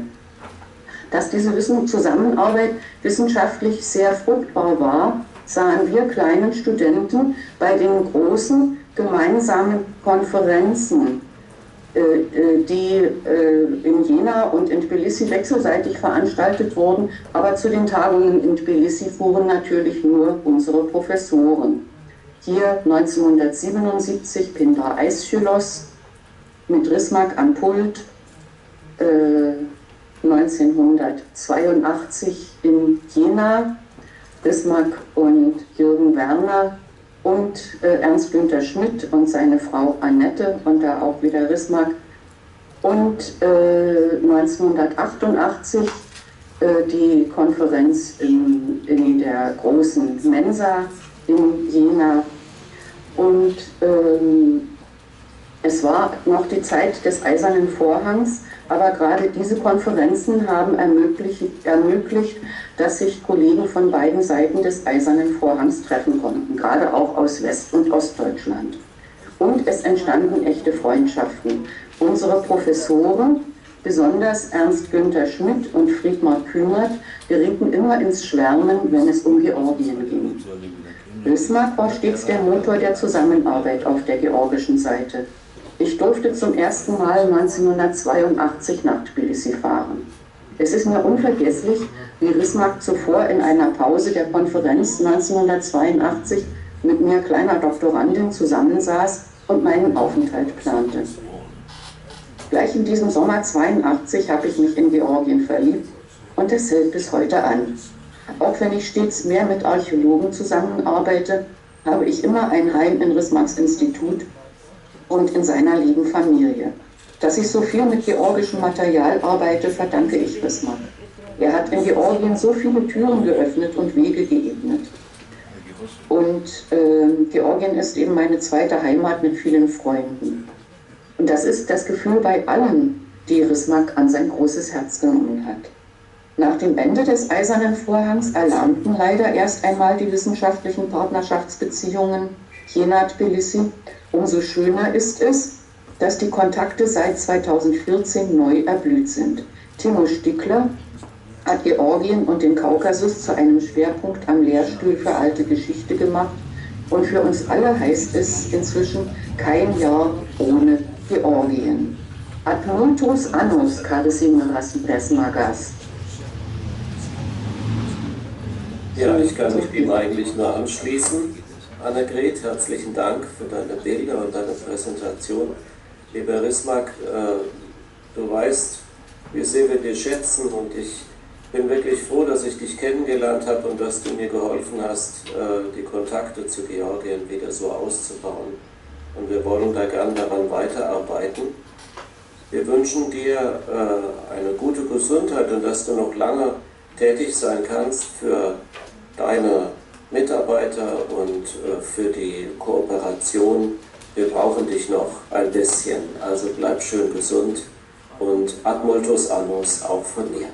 Dass diese Zusammenarbeit wissenschaftlich sehr fruchtbar war, sahen wir kleinen Studenten bei den großen gemeinsamen Konferenzen die in Jena und in Tbilisi wechselseitig veranstaltet wurden, aber zu den Tagungen in Tbilisi fuhren natürlich nur unsere Professoren. Hier 1977 Pindar Aisschylos mit Rismark am Pult, 1982 in Jena Rismark und Jürgen Werner und Ernst Günther Schmidt und seine Frau Annette und da auch wieder Rismark. Und 1988 die Konferenz in der großen Mensa in Jena. Und es war noch die Zeit des Eisernen Vorhangs, aber gerade diese Konferenzen haben ermöglicht, dass sich Kollegen von beiden Seiten des Eisernen Vorhangs treffen konnten, gerade auch aus West- und Ostdeutschland. Und es entstanden echte Freundschaften. Unsere Professoren, besonders Ernst Günther Schmidt und Friedmar Kühnert, gerieten immer ins Schwärmen, wenn es um Georgien ging. Rismark war stets der Motor der Zusammenarbeit auf der georgischen Seite. Ich durfte zum ersten Mal 1982 nach Tbilisi fahren. Es ist mir unvergesslich, wie Rismark zuvor in einer Pause der Konferenz 1982 mit mir, kleiner Doktorandin, zusammensaß und meinen Aufenthalt plante. Gleich in diesem Sommer 82 habe ich mich in Georgien verliebt und es hält bis heute an. Auch wenn ich stets mehr mit Archäologen zusammenarbeite, habe ich immer ein Heim in Rismarks Institut und in seiner lieben Familie. Dass ich so viel mit georgischem Material arbeite, verdanke ich Rismark. Er hat in Georgien so viele Türen geöffnet und Wege geebnet. Und Georgien ist eben meine zweite Heimat mit vielen Freunden. Und das ist das Gefühl bei allen, die Rismark an sein großes Herz genommen hat. Nach dem Ende des Eisernen Vorhangs erlahmten leider erst einmal die wissenschaftlichen Partnerschaftsbeziehungen Jena-Tbilisi. Umso schöner ist es, dass die Kontakte seit 2014 neu erblüht sind. Timo Stickler hat Georgien und den Kaukasus zu einem Schwerpunkt am Lehrstuhl für alte Geschichte gemacht. Und für uns alle heißt es inzwischen kein Jahr ohne Georgien. Ad multos annos, carissimiras Rismagas. Ja, ich kann mich dem eigentlich nur anschließen. Annegret, herzlichen Dank für deine Bilder und deine Präsentation. Lieber Rismark, du weißt, wie sehr wir dich schätzen und ich bin wirklich froh, dass ich dich kennengelernt habe und dass du mir geholfen hast, die Kontakte zu Georgien wieder so auszubauen. Und wir wollen da gern daran weiterarbeiten. Wir wünschen dir eine gute Gesundheit und dass du noch lange tätig sein kannst für deine Mitarbeiter und für die Kooperation. Wir brauchen dich noch ein bisschen, also bleib schön gesund und ad multos annos auch von mir.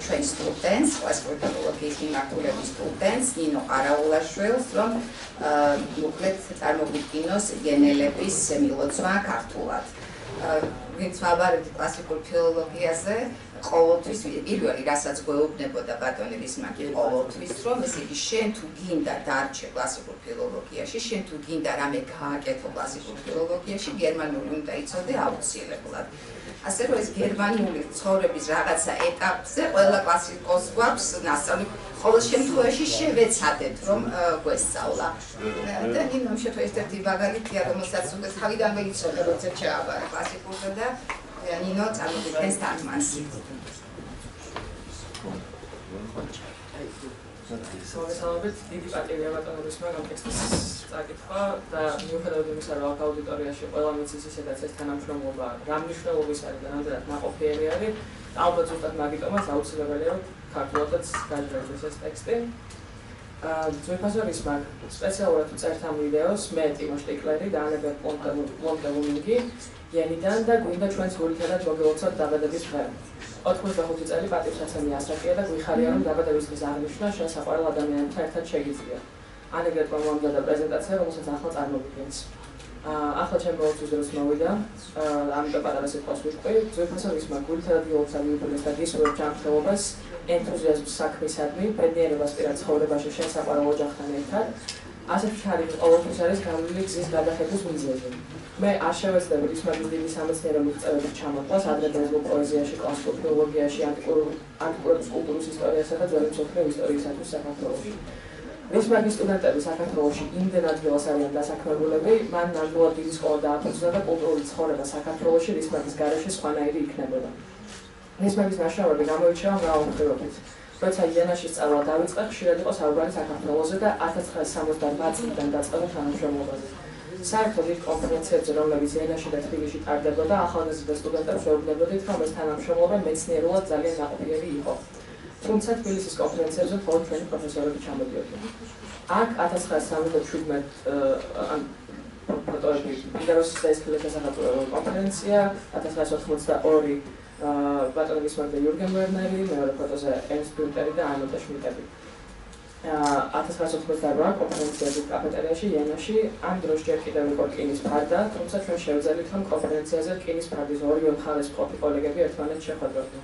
ჩვენ სტუდენტს, კლასიფიკოლოგიის მიმართულების სტუდენტს, ნინო ყარაულაშვილს, რომ მოკლედ წარმოგვიდგინოს გენელების მილოცვა ქართულად. ვინც ვაბარებთ კლასიკურ ფილოლოგიაზე, ყოველთვის პირველი, რასაც გვეუბნებოდა ბატონი რისმაკი ყოველთვის, რომ ესე იგი შენ თუ გინდა დარჩე კლასიკურ ფილოლოგიაში, შენ თუ გინდა რამე გააკეთო კლასიკურ ფილოლოგიაში, გერმანული უნდა იცოდე აუცილებლად. ასე რომ ეს გერმანული ცხოვრების რაღაცა ეტაპზე ყველა კლასიკოს გვაქვს ნასწავლი, ყოველ შემთხვევაში შევეცადეთ რომ გვესწავლა. და ნინომ შეთო ერთ-ერთი მაგალითია, რომელსაც უკვე თავიდანვე იცოდა, როცა ჩააბარა კლასიკურზე და ნინო წარმოგვიდგენს თარგმანს. მოგესალმებით, დიდი პატივია ბატონო რისმაკ ამ ტექსტის წაკითხვა და მიუხედავად იმისა, რომ აქ აუდიტორიაში ყველა მიცის ისედაც ეს თანამშრომლობა რა მნიშვნელობის არის და რამდენად ნაყოფიერი არის, ალბათ ზუსტად მაგიტომაც აუცილებელია რომ ქართულადაც გაჟღერდეს ეს ტექსტი. ძვირფასო რისმაკ სპეციალურად წერთ ამ ვიდეოს მე ტიმო შტიკლერი და ანებერ პონტელუმინგი იანიდან და გვინდა ჩვენს ძირითადად მოგელოცოთ დაბადების დღე. 85 წელი პატივსაცემი ასაკია და გვიხარია რომ დაბადების დღის აღნიშვნა შენ საყვარელ ადამიანთან ერთად შეგიძლია. ანეგდოტა მომდა და პრეზენტაცია, რომელსაც ახლა წარმოვიდგენს. ახლა ჩემი მოლოცვის დროს მოვიდა, ამიტომ პატარა სიტყვას ვიტყვი, ძვირფასო რისმა გულითადად გილოცავ იუბილეს და გისურვებ ჯანმრთელობას, ენთუზიაზმს საქმისადმი, ბედნიერებას პირად ცხოვრებაში შენ საყვარელ ოჯახთან ერთად, ასეთი ხარისხი ყოველთვის არის გავლილი გზის გადახების მიზეზი. მე არ შევეცდები რისმაგის დიდი სამეცნიერო მიღწევების ჩამოთვლას ადრეულ პოეზიაში, კლასიკურ ფილოლოგიაში, ანტიკური სკულპტურის ისტორიასა და ძველი მსოფლიო ისტორიისათვის საქართველოში. რისმაგის სტუდენტები საქართველოში იმდენად ძველს არიან დასაქმებულები, მან ნამდვილად დიდი სკოლა დააფუძნა და კულტურული ცხოვრება საქართველოში რისმაგის გარეშე სხვანაირი იქნებოდა. რისმაგის ნაშრომები გამოირჩევა მრავალმხრივობით. როცა იანაში სწავლა დავიწყე, ხშირად იყო საუბარი საქართველოზე და 1968 წლიდან დაწყებულ თანამშრომლობაზე. საერთოდ იქ კონფერენციებზე, რომლებიც იანაში და თბილისში ტარდებოდა, ახალგაზრდა სტუდენტებს ვეუბნებოდით, რომ ეს თანამშრომლობა მეცნიერულად ძალიან ნაყოფიერი იყო. თუმცა თბილისის კონფერენციებზე მხოლოდ ჩვენი პროფესორები ჩამოდიოდნენ. აქ 1977 პროტოტიპი პიდაროსის და ესქილეს შესახებ კონფერენცია, 1982 ბატონი ბისმარკ და იურგენ ვერნერი, მეორე ფოტოზე ერნსტ გუნტერი და ანოტა შმიდტები. 1988 კონფერენციაზე კაფეტერიაში იანაში ამ დროს ჯერ კიდევ იყო რკინის ფარდა, თუმცა ჩვენ შევძელით, რომ კონფერენციაზე რკინის ფარდის ორივე მხარეს მყოფი კოლეგები ერთმანეთს შეხვედროდნენ.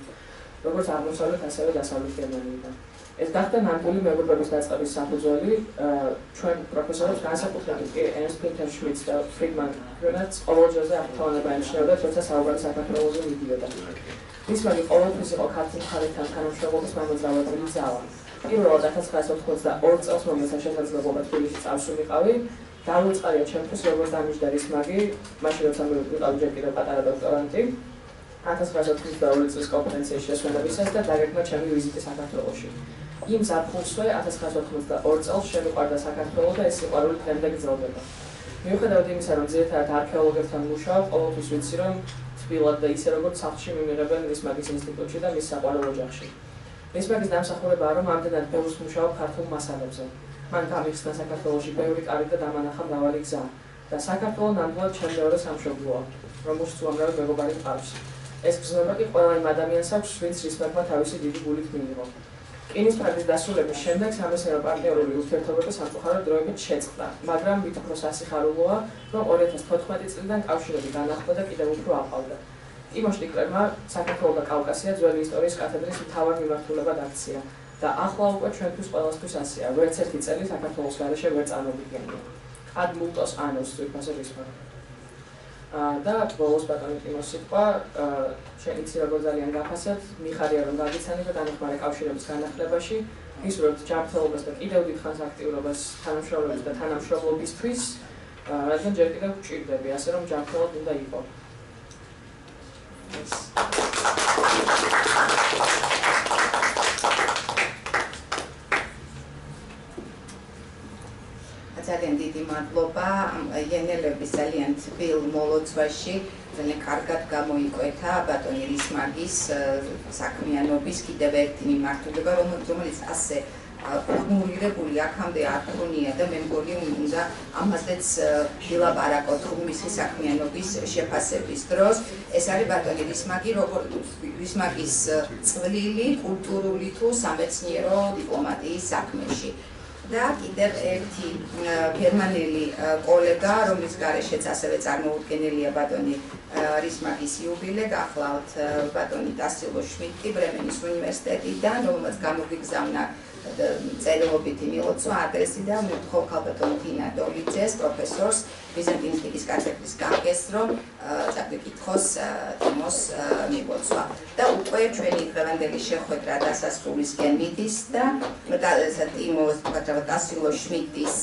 როგორც აღმოსავლეთ, ასევე დასავლეთ გერმანიიდან. ეს გახდა ნამდვილი მეგობრობის დაწყების საფუძველი ჩვენ პროფესორებს განსაკუთრებით კი ერნსტ გუნტერ შმიდტს და ფრიდმან გრენატს ყოველდღიურზე აღფრთოვანება ემჩნეოდა, თორსა საუბარი საქართველოზე მიდიოდა. რისმაგი ყოველთვის იყო ქართულ მხარეთან თანამშრომლობის მამოძრავებელი ძალა. პირველად 1982 წელს, რომელსაც შესაძლებლობა თბილისში წავსულიყავი, დაუწყარია ჩემთვის როგორც დამიჯდა რისმაგი, მაშინ როცა მე ვიყავი ჯერ კიდევ პატარა დოქტორანტი, 1982 წლის კონფერენციაში შესვენებისას და დაგეგმა ჩემი ვიზიტი საქართველოში. იმ ზაფხულსვე 1982 წელს შემიყვარდა საქართველო და ეს სიყვარული დღემდე გრძელდება. მიუხედავად იმისა, რომ ძირითადად არქეოლოგებთან მუშაობ, ყოველთვის ვიცი, რომ თბილად და ისე როგორც სახლში მიმიღებენ რისმაგის ინსტიტუტში და მის საყვარელ ოჯახში. რისმაგის დამსახურებაა, რომ ამდენად ბევრს მუშაობ ქართულ მასალებზე. მან გამიხსნა საქართველოში ბევრი კარი და დამანახა მრავალი გზა და საქართველო ნამდვილად ჩემი მეორე სამშობლოა, რომელშიც უამრავი მეგობარი მყავს. ეს გზნობა კი ყველა იმ ადამიანს აქვს, ვინც რისმაგმა თავისი დიდი გულით მიიღო. რკინის ფარდის დასრულების შემდეგ სამეცნიერო პარტნიორული ურთიერთობები სამწუხაროდ დროებით შეწყდა, მაგრამ მით უფრო სასიხარულოა, რომ 2014 წლიდან კავშირები განახლდა და კიდევ უფრო აყავდა. ტიმო შტიკლერმა საქართველო და კავკასია ძველი ისტორიის კათედრის მთავარ მიმართულებად აქცია და ახლა უკვე ჩვენთვის ყველასთვის ასეა, ვერც ერთი წელი საქართველოს გარეშე ვერ წარმოვიდგენია. ad multos annos ძვირფასო რისმაგ. და ბოლოს ბატონი ტიმოს სიტყვა, შენ იცი როგორ ძალიან გაფასებ, მიხარია რომ გაგიცანი და დამეხმარე კავშირების განახლებაში, გისურვებთ ჯანმრთელობას და კიდევ დიდხანს აქტიურობას თანამშრომლობის და თანამშრომლობისთვის, რადგან ჯერ კიდევ გვჭირდები, ასე რომ ჯანმრთელად უნდა იყო. ძალიან დიდი მადლობა იანელების ძალიან თბილ მოლოცვაში ძალიან კარგად გამოიკვეთა ბატონი რისმაგის საქმიანობის კიდევ ერთი მიმართულება, რომელიც ასე ფორმულირებული აქამდე არ ქონია და მე მგონი უნდა ამაზეც ვილაპარაკოთ მისი საქმიანობის შეფასების დროს. ეს არის ბატონი რისმაგის წვლილი კულტურული თუ სამეცნიერო დიპლომატიის საქმეში. და კიდევ ერთი გერმანელი კოლეგა, რომლის გარეშეც ასევე წარმოუდგენელია ბატონი რისმაგის იუბილე, გახლავთ ბატონი დასილო შმიდტი ბრემენის უნივერსიტეტიდან, რომელმაც გამოგიგზავნა წერილობითი მილოცვა ადრესი და მივთხოვ ქალბატონ თინა დოლიძეს, პროფესორს ბიზანტინისტიკის კათედრის გამგეს, რომ წაგვიკითხოს ტიმოს მილოცვა. და უკვე ჩვენი დღევანდელი შეხვედრა დასასრულისკენ მიდის და ტიმოს დასილო შმიდტის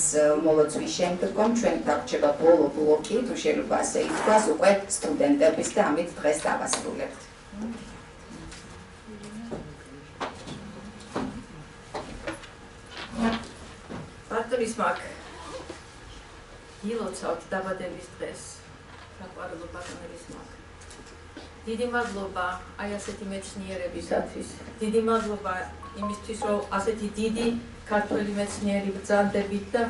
მოლოცვის შემდგომ ჩვენ დაგვრჩება ბოლო ბლოკი, თუ შეიძლება ასე ითქვას, უკვე სტუდენტების და ამით დღეს დავასრულებთ. ბატონი რისმაგ, გილოცავთ დაბადების დღეს, საყვარელო ბატონი რისმაგ. დიდი მადლობა აი ასეთი მეცნიერებისათვის. დიდი მადლობა იმისთვის, რომ ასეთი დიდი ქართველი მეცნიერი ბრძანდებით და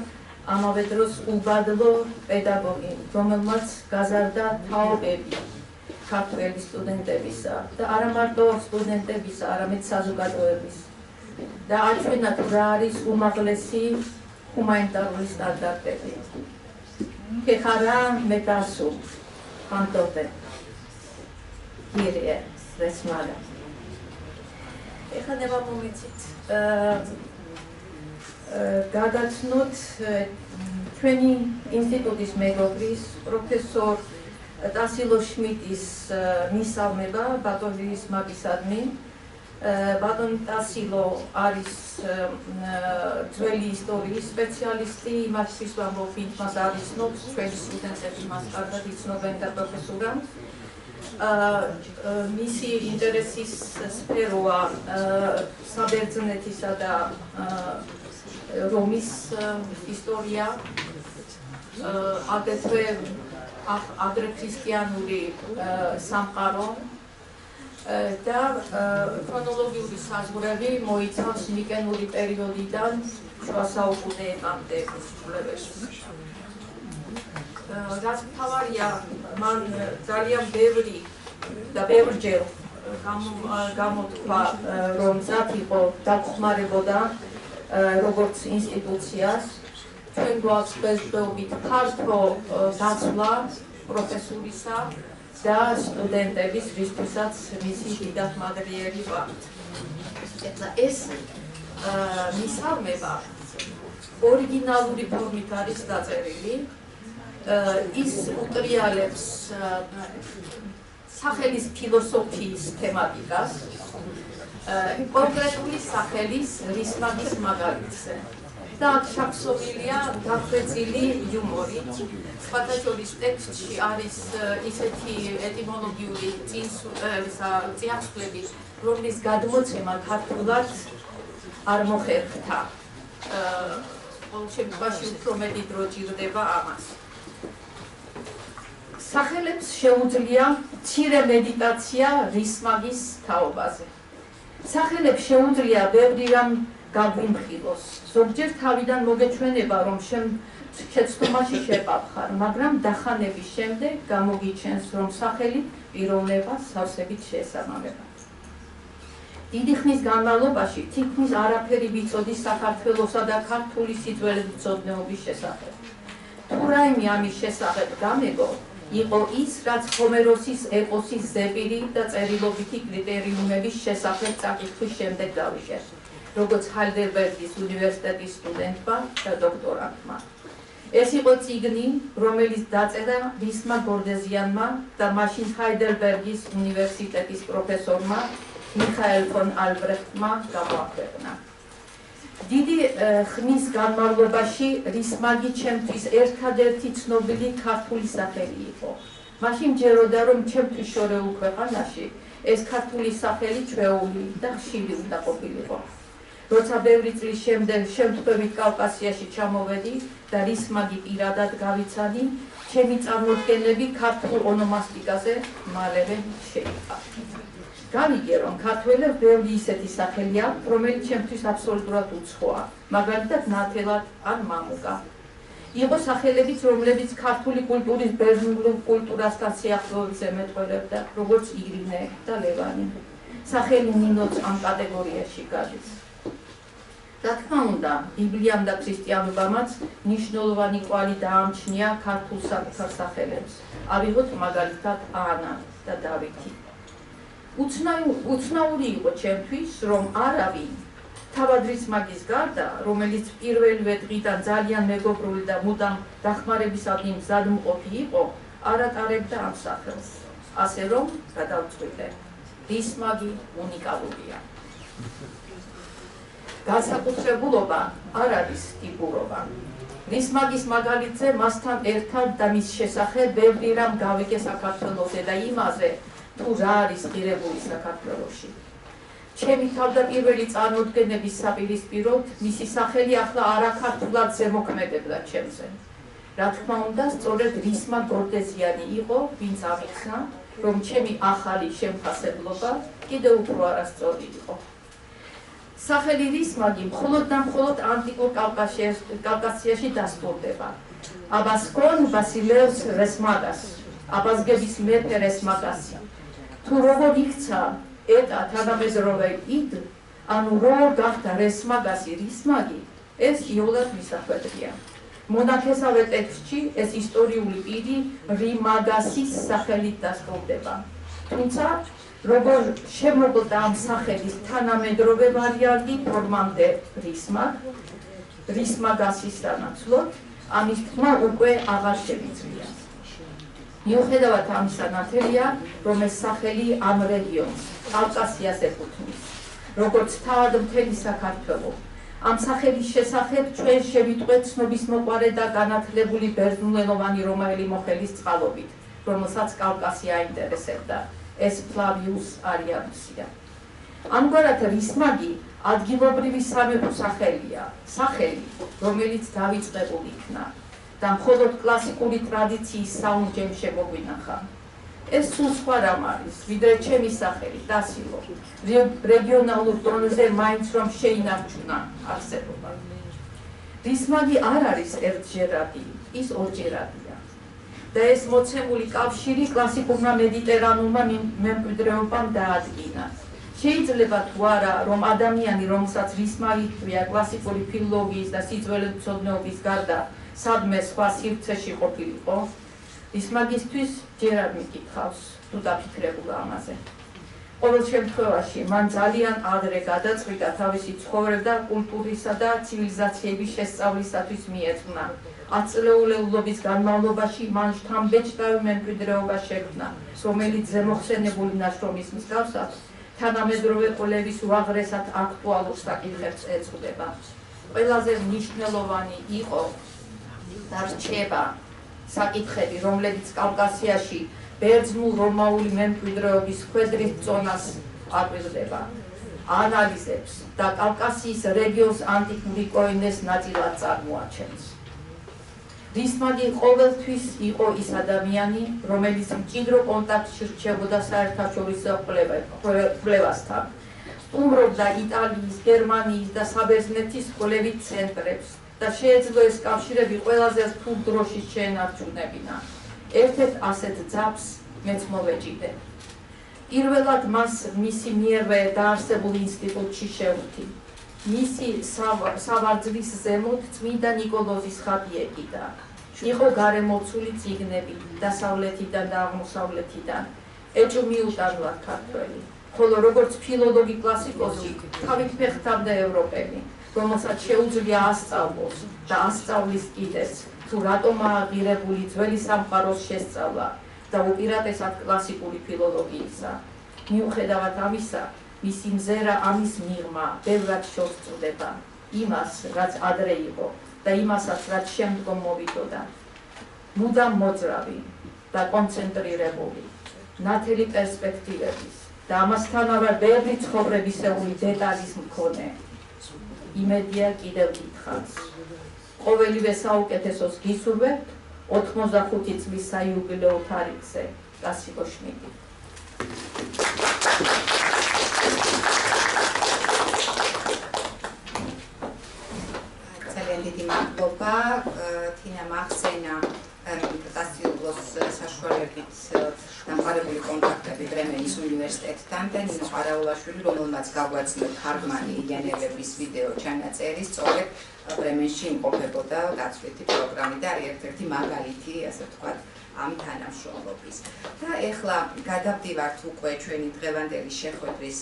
ამავე დროს უბადლო პედაგოგი, რომელმაც გაზარდა თაობები ქართველი სტუდენტებისა და არა მარტო სტუდენტებისა, არამედ საზოგადოების. და აჩვენათ რა არის უმაღლესი ჰუმანიტარული სტანდარტები. ხეხარა მეტასუ ხანტოდე ირე რესმადა ეხლა ნება მომიცით გადაცნოთ ჩვენი ინსტიტუტის მეგობრის პროფესორ ტასილო შმიტის მისალმება ბატონის მაგისადმი ბატონი ტასილო არის ძველი ისტორიის სპეციალისტი იმასთვის ვამბობ მას არ იცნობს ჩვენი სტუდენტები მას კარგად იცნობენ და პროფესორამ მისი ინტერესის სფეროა საბერძნეთისა და რომის ისტორია აგრეთვე ადრე ქრისტიანული სამყარო და ქრონოლოგიური საზღვრები მოიცავს მიკენური პერიოდიდან შუა საუკუნეებამდე შესრულებებს. რაც მთავარია, მან ძალიან ბევრი და ბევრჯერ გამოთქვა, რომ მზად იყო დაგხმარებოდა როგორც ინსტიტუციას. ჩვენ გვაქვს დღესდღეობით ფართო დაცვა პროფესურისა და სტუდენტების, ვისთვისაც მისი დიდად მადლიერი ვართ. ეს მისალმება ორიგინალური ფორმით არის დაწერილი. ის უტრიალებს სახელის ფილოსოფიის თემატიკას, კონკრეტული სახელის რისმაგის მაგალითზე. და აქ ჩაქსოვილია დახვეწილი იუმორი. სხვათა შორის ტექსტში არის ისეთი ეტიმოლოგიური წიაღსვლები, რომლის გადმოცემა ქართულად არ მოხერხდა. ყოველ შემთხვევაში უფრო მეტი დრო ჭირდება ამას. სახელებს შეუძლია მცირე მედიტაცია რისმაგის თაობაზე. სახელებს შეუძლია ბევრი რამ გაგვიმხილოს. ზოგჯერ თავიდან მოგეჩვენება, რომ შეცდომაში შეპავხარ, მაგრამ დახანების შემდეგ გამოგიჩენს, რომ სახელი პიროვნებას სავსებით შეესაბამება. დიდი ხნის განმავლობაში თითქმის არაფერი ვიცოდი საქართველოსა და ქართული სიძველებიცოდნეობის შესახებ. თუ რაიმე ამის შესახებ გამეგო, იყო ის, რაც ჰომეროსის ეპოსის ზეპირი და წერილობითი კრიტერიუმების შესახებ წაკითხვის შემდეგ გავიგე, როგორც ჰაიდელბერგის უნივერსიტეტის სტუდენტმა და დოქტორანტმა. ეს იყო წიგნი, რომელიც დაწერა რისმა გორდეზიანმა და მაშინ ჰაიდელბერგის უნივერსიტეტის პროფესორმა მიხაელ ფონ ალბრეხტმა გამოაქვეყნა. დიდი ხნის განმავლობაში რისმაგი ჩემთვის ერთადერთი ცნობილი ქართული სახელი იყო. მაშინ მჯეროდა, რომ ჩემთვის შორეულ ქვეყანაში ეს ქართული სახელი ჩვეული და ხშირი უნდა ყოფილიყო. როცა ბევრი წლის შემდეგ შემთხვევით კავკასიაში ჩამოვედი და რისმაგი პირადად გავიცანი, ჩემი წარმოდგენები ქართულ ონომასტიკაზე მალევე შეიყვა. გავიგე, რომ ქართველებს ბევრი ისეთი სახელი აქვს, რომელიც ჩემთვის აბსოლუტურად უცხოა, მაგალითად ნათელად ან მამუკა. იყო სახელებიც, რომლებიც ქართული კულტურის ბერძნულ კულტურასთან სიახლოვეს ემეტყველებდა, როგორც ირინე და ლევანი. სახელი ნინოც ამ კატეგორიაში გადის. რა თქმა უნდა, ბიბლიამ და ქრისტიანობამაც მნიშვნელოვანი კვალი დაამჩნია ქართულ საკუთარ სახელებს. ავიღოთ მაგალითად ანა და დავითი. უცნაური იყო ჩემთვის, რომ არავინ თავად რისმაგის გარდა, რომელიც პირველივე დღიდან ძალიან მეგობრული და მუდამ დახმარებისადმი მზადმყოფი იყო, არ ატარებდა ამ სახელს. ასე რომ, გადავწყვიტე, რისმაგი უნიკალურია. განსაკუთრებულობა არ არის ტიპურობა. რისმაგის მაგალითზე მასთან ერთად და მის შესახებ ბევრი რამ გავიგე საქართველოზე და იმაზე, თუ რა არის ღირებული საქართველოში. ჩემი თავდაპირველი წარმოდგენების საპირისპიროდ მისი სახელი ახლა არაქართულად ზემოქმედებდა ჩემზე. რა თქმა უნდა, სწორედ რისმა გორდეზიანი იყო, ვინც ამიხსნა, რომ ჩემი ახალი შემფასებლობა კიდევ უფრო არასწორი იყო. სახელი რისმაგი მხოლოდ და მხოლოდ ანტიკურ კავკასიაში დასტურდება. აბასკონ ბასილევს რესმაგას, აბაზგების მეფე რესმაგასი. თუ როგორ იქცა ეტა თანამედროვე იდ, ანუ რო გახდა რესმაგასი რისმაგი, ეს იოლად მისახვედრია. მონათესავე ტექსტში ეს ისტორიული პირი რიმაგასის სახელით დასტურდება. თუმცა როგორ შემოკლდა ამ სახელის თანამედროვე ვარიანტი ფორმამდე რისმაგასის სანაცვლოდ, ამის თქმა უკვე აღარ შემიძლია. მიუხედავად ამისა ნათელია, რომ ეს სახელი ამ რეგიონს, კავკასიას ეკუთვნის, როგორც თავად მთელი საქართველო. ამ სახელის შესახებ ჩვენ შევიტყვეთ ცნობისმოყვარე და განათლებული ბერძნულენოვანი რომაელი მოხელის წყალობით, რომელსაც კავკასია აინტერესებდა. ეს ფლავიუს არიანუსია. ამგვარად რისმაგი ადგილობრივი სამეფო სახელია, სახელი, რომელიც დავიწყებულ იქნა და მხოლოდ კლასიკური ტრადიციის საუნჯემ შემოგვინახა. ეს სულ სხვა რამ არის, ვიდრე ჩემი სახელი, დასილო, რეგიონალურ დონეზე მაინც რომ შეინარჩუნა არსებობა. რისმაგი არ არის ერთჯერადი, ის ორჯერადია. და ეს მოცემული კავშირი კლასიკურმა მედიტერანულმა მემკვიდრეობამ დაადგინა. შეიძლება თუ არა, რომ ადამიანი, რომელსაც რისმაგი ჰქვია კლასიკური ფილოლოგიის და სიძველეცოდნეობის გარდა, სადმე სხვა სივრცეში ყოფილიყო, რისმაგისთვის ჯერ არ მიკითხავს თუ დაფიქრებულა ამაზე. ყოველ შემთხვევაში, მან ძალიან ადრე გადაწყვიტა თავისი ცხოვრება კულტურისა და ცივილიზაციების შესწავლისათვის მიეძღვნა. 10 წლეულობის განმავლობაში მან შთამბეჭდავი მემკვიდრეობა შექმნა, რომელიც ზემოხსენებული ნაშრომის მსგავსად თანამედროვე კვლევის უაღრესად აქტუალურ საკითხებს ეძღვნება. ყველაზე მნიშვნელოვანი იყო და რჩება საკითხები, რომლებიც კავკასიაში ბერძნულ-რომაული მემკვიდრეობის ხვედრის წონას აკვირდება, ანალიზებს და კავკასიის რეგიონს ანტიკური კოინეს ნაწილად წარმოაჩენს. რისმაგი ყოველთვის იყო ის ადამიანი, რომელიც მჭიდრო კონტაქტში რჩებოდა საერთაშორისო კვლევასთან, სტუმრობდა იტალიის, გერმანიის და საბერძნეთის კვლევით ცენტრებს და შეეძლო ეს კავშირები ყველაზე რთულ დროში შეენარჩუნებინა. ერთ-ერთ ასეთ ძაბს მეც მოვეჭიდე. პირველად მას მისი მიერვე დაარსებულ ინსტიტუტში შევხვდი. მისი სავარძლის ზემოთ წმინდა ნიკოლოზის ხატი ეკიდა. იყო გარემოცული წიგნები დასავლეთიდან და აღმოსავლეთიდან, ეჭვმიუტანლად ქართველი, ხოლო როგორც ფილოლოგი კლასიკოსი თავით ფეხთავდა ევროპელი, რომელსაც შეუძლია ასწავლოს და ასწავლის კიდეც, თუ რატომაა ღირებული ძველი სამყაროს შესწავლა და უპირატესად კლასიკური ფილოლოგიისა. მიუხედავად ამისა, მისი მზერა ამის მიღმა ბევრად შეუსწრდება იმას, რაც ადრე იყო და იმასაც, რაც შემდგომ მოვიდოდა. მუდამ მოძრავი და კონცენტრირებული, ნათელი პერსპექტივების და ამასთანავე ბევრი ცხოვრებისეული დეტალის მქონე. იმედია კიდევ გითხრას. ყოველივე საუკეთესოს გისურვებთ 85 წლის საიუბილეო თარიღზე. კასიკო შმიდი. ძალიან დიდი მადლობა თინა მახსენა დასილოს საშუალებით დამყარებული კონტაქტები ბრემენის უნივერსიტეტთან და ნინო ყარაულაშვილი, რომელმაც გაგვაცნო თარგმანი იანელების ვიდეო ჩანაწერი, სწორედ ბრემენში იმყოფებოდა გაცვლითი პროგრამით და ერთ-ერთი მაგალითი, ასე ვთქვათ, ამ თანამშრომლობის. და ეხლა გადავდივართ უკვე ჩვენი დღევანდელი შეხვედრის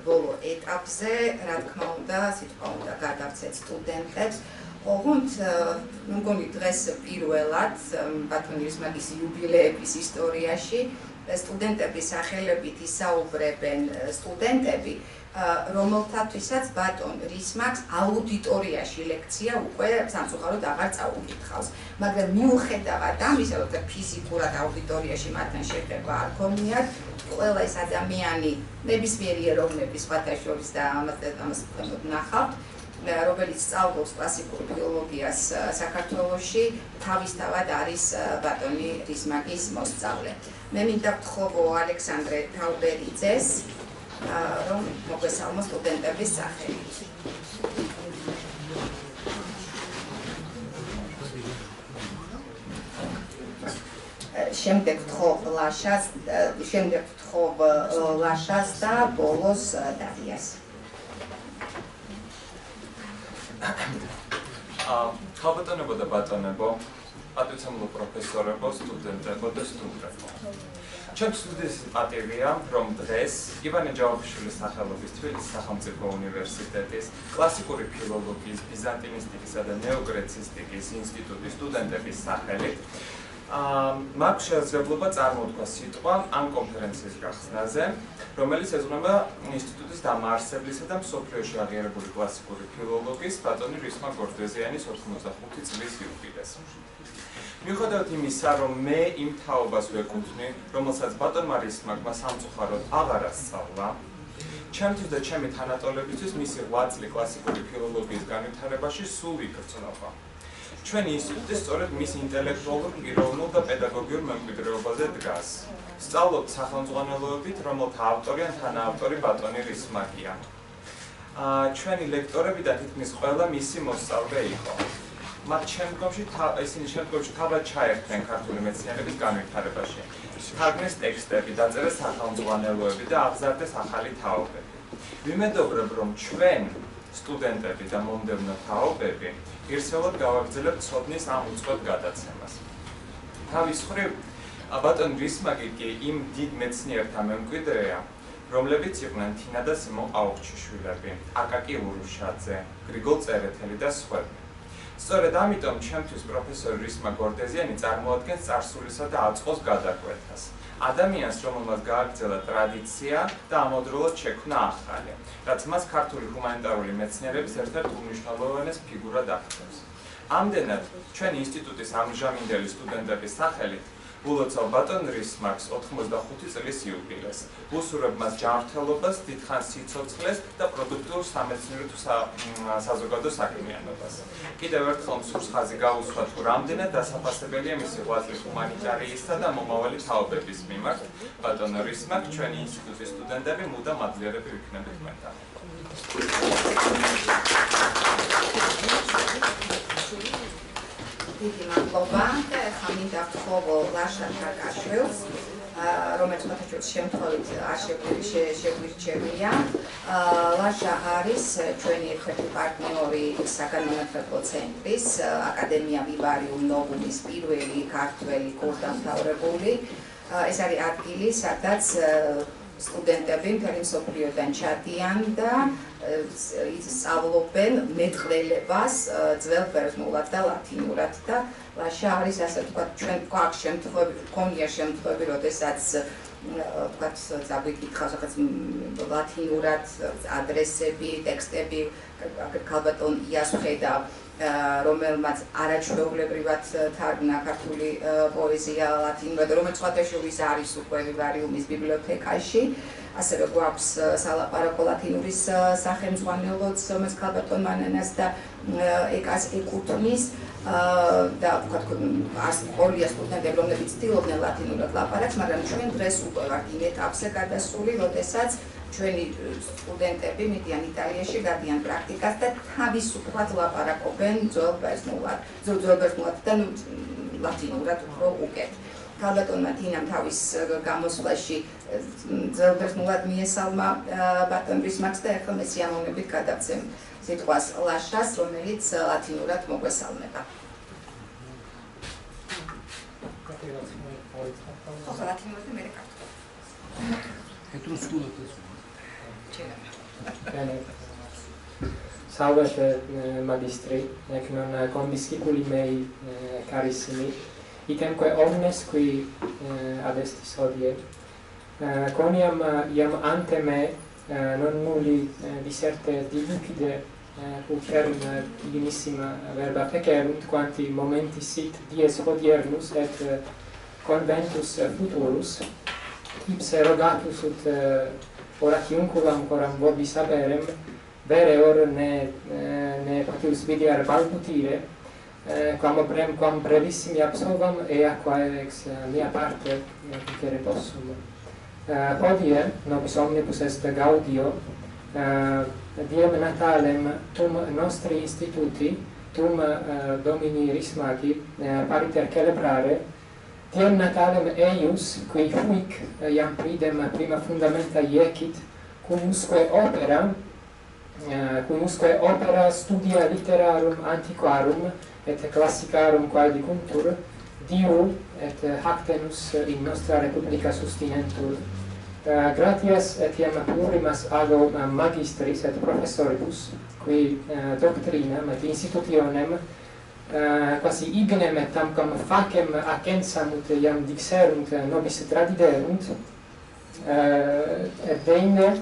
ბოლო ეტაპზე, რა თქმა უნდა, სიტყვა უნდა გადავცეთ სტუდენტებს. ოღონდ მე მგონი დღეს პირველად ბატონი რისმაგის იუბილეების ისტორიაში სტუდენტების სახელებით ისაუბრებენ სტუდენტები, რომელთათვისაც ბატონ რისმაგს აუდიტორიაში ლექცია უკვე სამწუხაროდ აღარ წაუკითხავს. მაგრამ მიუხედავად ამისა, რომ ფიზიკურად აუდიტორიაში მათთან შეხება არ ქონიათ, ყველა ეს ადამიანი ნებისმიერი ეროვნების სხვათა შორის და ამას ვნახავთ, რომელიც სწავლობს კლასიკურ ფილოლოგიას საქართველოში, თავისთავად არის ბატონი რისმაგის მოსწავლე. მე მინდა ვთხოვო ალექსანდრე თავბერიძეს, რომ მოგვესალმო სტუდენტების სახელით. შემდეგ ვთხოვ ლაშას და ბოლოს დარიას. ქალბატონებო და ბატონებო, პატივცემულო პროფესორებო, სტუდენტებო და სტუმრებო. ჩემთვის უდიდესი პატივია, რომ დღეს ივანე ჯავახიშვილის სახელობის თბილისის სახელმწიფო უნივერსიტეტის კლასიკური ფილოლოგიის, ბიზანტინისტიკისა და ნეოგრეცისტიკის ინსტიტუტის სტუდენტების სახელით მაქვს შესაძლებლობა წარმოვთქვა სიტყვა ამ კონფერენციის გახსნაზე, რომელიც ეძღვნება ინსტიტუტის დამაარსებლისა და მსოფლიოში აღიარებული კლასიკური ფილოლოგის ბატონი რისმა გორდეზიანის 85 წლის იუბილეს. მიუხედავად იმისა, რომ მე იმ თაობას ვეკუთვნი, რომელსაც ბატონმა რისმაკმა სამწუხაროდ აღარ ასწავლა, ჩემთვის და ჩემი თანატოლებისთვის მისი 8 წლი კლასიკური ფილოლოგიის განვითარებაში სულ იგრძნობა. ჩვენი ინსტიტუტი სწორედ მის ინტელექტუალურ, პიროვნულ და პედაგოგიურ მემკვიდრეობაზე დგას. სწავლობთ სახელმძღვანელოებით, რომელთა ავტორი ან თანაავტორი ბატონი რისმაკია. ჩვენი ლექტორები და თითქმის ყველა მისი მოსწავლე იყო. მათ ისინი შემდგომში თავად ჩაერთნენ ქართული მეცნიერების განვითარებაში. თარგმნეს ტექსტები, დაწერეს სახელმძღვანელოები და აღზარდეს ახალი თაობები. ვიმედობრებ, რომ ჩვენ სტუდენტები და მომდევნო თაობები ღირსეულად გავაგრძელებთ ცოდნის ამ უწყვეტ გადაცემას. თავის მხრივ, ბატონ რისმაკი კი იმ დიდ მეცნიერთა მემკვიდრეა, რომლებიც იყვნენ თინა და სიმონ ყაუხჩიშვილები, აკაკი ურუშაძე, გრიგოლ წერეთელი და სხვები. სწორედ ამიტომ ჩემთვის პროფესორი რისმა გორდეზიანი წარმოადგენს წარსულისა და აწყოს გადაკვეთას. ადამიანს, რომელმაც გააგრძელა ტრადიცია და ამავდროულად შექმნა ახალი, რაც მას ქართული ჰუმანიტარული მეცნიერების ერთ-ერთ უმნიშვნელოვანეს ფიგურად აღწევს. ამდენად, ჩვენი ინსტიტუტის ამჟამინდელი სტუდენტების სახელით ულოცავ ბატონ რისმაკს 85 წლის იუბილეს. ვუსურებ მას ჯანმრთელობას, დიდხანს სიცოცხლეს და პროდუქტიულ სამეცნიერო თუ საზოგადო საქმიანობას. კიდევ ერთხელ მსურს ხაზი გაუსვა თუ რამდენად დასაფასებელია მისი 8 წლის ჰუმანიტარიისა და მომავალი თაობების მიმართ. ბატონ რისმაკ, ჩვენი ინსტიტუტის სტუდენტები მუდამ აძლიერები ვიქნებით მეთანხმებით. დიდი მადლობა და ახლა მინდა ვთხოვო ლაშა თაკაშვილს, რომელიც მოთხოვს შემთხვევით არ შეგვირჩევია. ლაშა არის ჩვენი ერთ-ერთი პარტნიორი საგანმანათლებლო ცენტრის აკადემია ვივარიუმ ნოვუმის პირველი ქართველი კურსდამთავრებული. ეს არის ადგილი, სადაც სტუდენტები მთელი მსოფლიოდან ჩადიან და სწავლობენ მეტყველებას ძველ ბერძნულად და ლათინურად და ლაშა არის ასე ვთქვათ ჩვენ გვაქვს შემთხვევები, გქონია შემთხვევები, როდესაც ვთქვათ წაგვიკითხავს რაღაც ლათინურად ადრესები, ტექსტები, ქალბატონ იასხედა, რომელმაც არაჩვეულებრივად თარგმნა ქართული პოეზია ლათინურად, რომელიც სხვადასხვა არის უკვე ვივარიუმის ბიბლიოთეკაში. ასევე გვაქვს სალაპარაკო ლათინურის სახელმძღვანელოც, რომელიც ქალბატონ მანანას და ეკას ეკუთვნის და ვთქვათ ყოლია სტუდენტები, რომლებიც ცდილობდნენ ლათინურად ლაპარაკს, მაგრამ ჩვენ დღეს უკვე ვართ იმ ეტაპზე გადასული, როდესაც ჩვენი სტუდენტები მიდიან იტალიაში, გადიან პრაქტიკას და თავისუფლად ლაპარაკობენ ძველ ბერძნულად და ლათინურად უფრო უკეთ. ქალბატონმა თინამ თავის გამოსვლაში ძველ ბერძნულად მიესალმა ბატონ რისმაკს და ახლა მე სიამოვნებით გადავცემ სიტყვას ლაშას, რომელიც ლათინურად მოგვესალმება. ლათინურად მე Salve magistri, ec non condiscipuli mei carissimi, itemque omnes qui adestis hodie, quoniam iam ante me non nulli diserte dilucide utern divinissima verba fecerunt, quanti momenti sit dies hodiernus et conventus futurus, ipse rogatus ut oraciunculam coram vobis haberem, vere or ne potius videar balbutire, quam brevissimi absolvam ea quae ex mia parte dicere possum. Hodie, nobis omnibus est gaudio, diem natalem tum nostri instituti, tum domini Rismaki, pariter celebrare, diem natalem eius, qui fuic iam pridem prima fundamenta iecit, cumusque opera, cum usque opera studia literarum antiquarum et classicarum quae cultur diu et hactenus in nostra republica sustinentur. Gratias etiam plurimas ago magistris et professoribus, qui doctrinam et institutionem quasi ignem et tamquam facem accensamut iam dixerunt nobis tradiderunt, et deine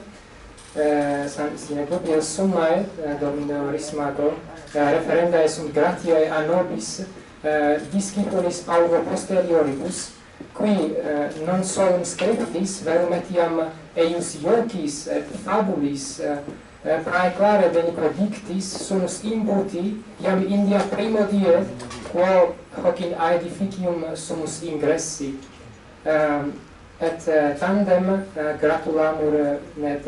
sine publius summae Domino Rismago referenda sunt gratiae a nobis discipulis Paulo posterioribus, qui non solum scriptis verum etiam eius iocis et fabulis praeclare denique dictis sunus imbuti iam India primo die quo hoc in aedificium sumus ingressi. Et tandem gratulamur et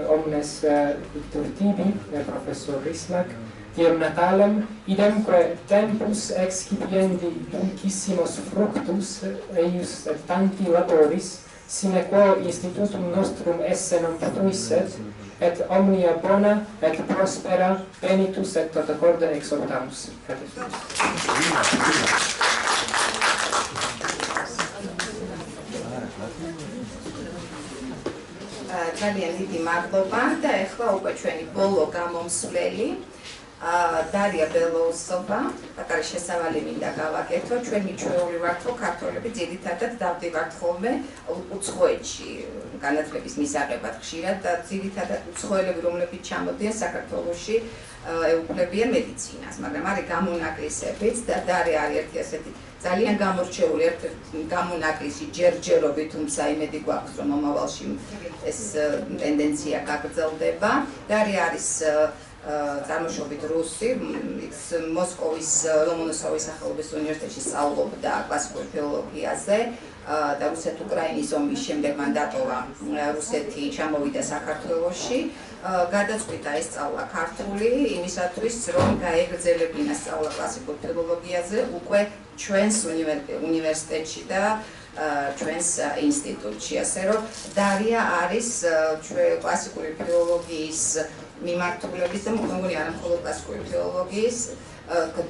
omnes Victor Tibi, professor Rismak, diem natalem, idemque tempus excipiendi dulcissimos fructus eius et tanti laboris, sine quo institutum nostrum esse non potuisset, et omnia bona et prospera benitus et tota corde exhortamus. ძალიან დიდი მადლობა და ეხლა უკვე ჩვენი ბოლო გამომსვლელი დარია ბელოუსova, პატარა შესავალი მინდა გავაკეთო. ჩვენ მიჩვეული ვართ, რომ ქართველები ძირითადად დავდივართ ხოლმე უცხოეთში განათლების მისაღებად ხშირად და ძირითადად უცხოელები, რომლებიც ჩამოდიან საქართველოში, ეუფლებიან მედიცინას, მაგრამ არის გამონაკლისებიც და დარია არის ერთი ასეთი ძალიან გამორჩეული ერთ-ერთი გამონაკლისი ჯერჯერობით, თუმცა იმედი გვაქვს, რომ მომავალში ეს ტენდენცია გაგრძელდება. დარია არის წარმოშობით რუსი, მოსკოვის ლომონოსოვის სახელობის უნივერსიტეტში სწავლობდა კლასიკურ ფილოლოგიაზე და რუსეთ-უკრაინის ომის შემდეგ მან დატოვა რუსეთი, ჩამოვიდა საქართველოში. გადაწყვიტა ესწავლა ქართული იმისათვის, რომ გაეგრძელებინა სწავლა კლასიკურ ფილოლოგიაზე უკვე ჩვენს უნივერსიტეტში და ჩვენს ინსტიტუტში. ასე რომ დარია არის კლასიკური ფილოლოგიის მიმართულების და მოგონი არა მხოლოდ კლასიკური ფილოლოგიის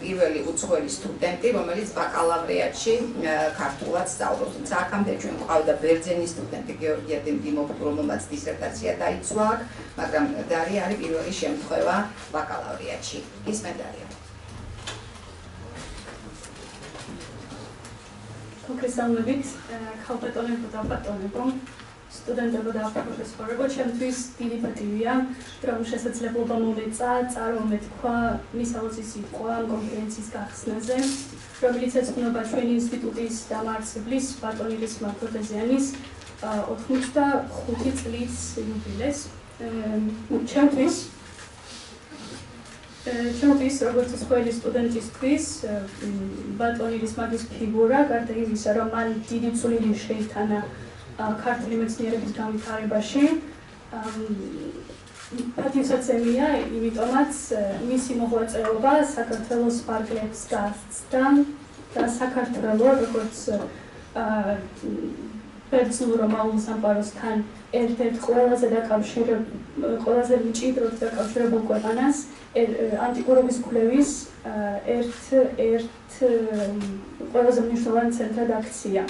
პირველი უცხოელი სტუდენტი, რომელიც ბაკალავრიატში ქართულად სწავლობს. თუმცა აქამდე ჩვენ გვყავდა ბერძენი სტუდენტი გეორგი დიმოპულო, რომელმაც დისერტაცია დაიცვა აქ, მაგრამ დარია არის პირველი შემთხვევა ბაკალავრიატში. ისმენ დარია. მოგესალმებით, ქალბატონებო და ბატონებო, სტუდენტებო და პროფესორებო, ჩემთვის დიდი პატივია, რომ შესაძლებლობა მომეწა წარმომეთქვა მისაუზის სიტყვა კონფერენციის გახსნაზე, რომელიც ეძღვნება ჩვენი ინსტიტუტის დამაარსებლის ბატონი რისმაკ პროტეზიანის 85 წლის იუბილეს. ჩემთვის როგორც უცხოელი სტუდენტისთვის ბატონი რისმაკის ფიგურა, გარდა იმისა, რომ მან დიდი წვლილი შეიტანა ქართული მეცნიერების განვითარებაში, პატივსაცემია, იმიტომაც მისი მოღვაწეობა საქართველოს ფარგლებს გასცდა და საქართველო როგორც ბერძნულ-რომაულ სამყაროსთან ერთ-ერთ ყველაზე მჭიდროდ დაკავშირებულ ქვეყანას ანტიკურობის კვლევის ერთ ყველაზე მნიშვნელოვანი ცენტრად აქცია.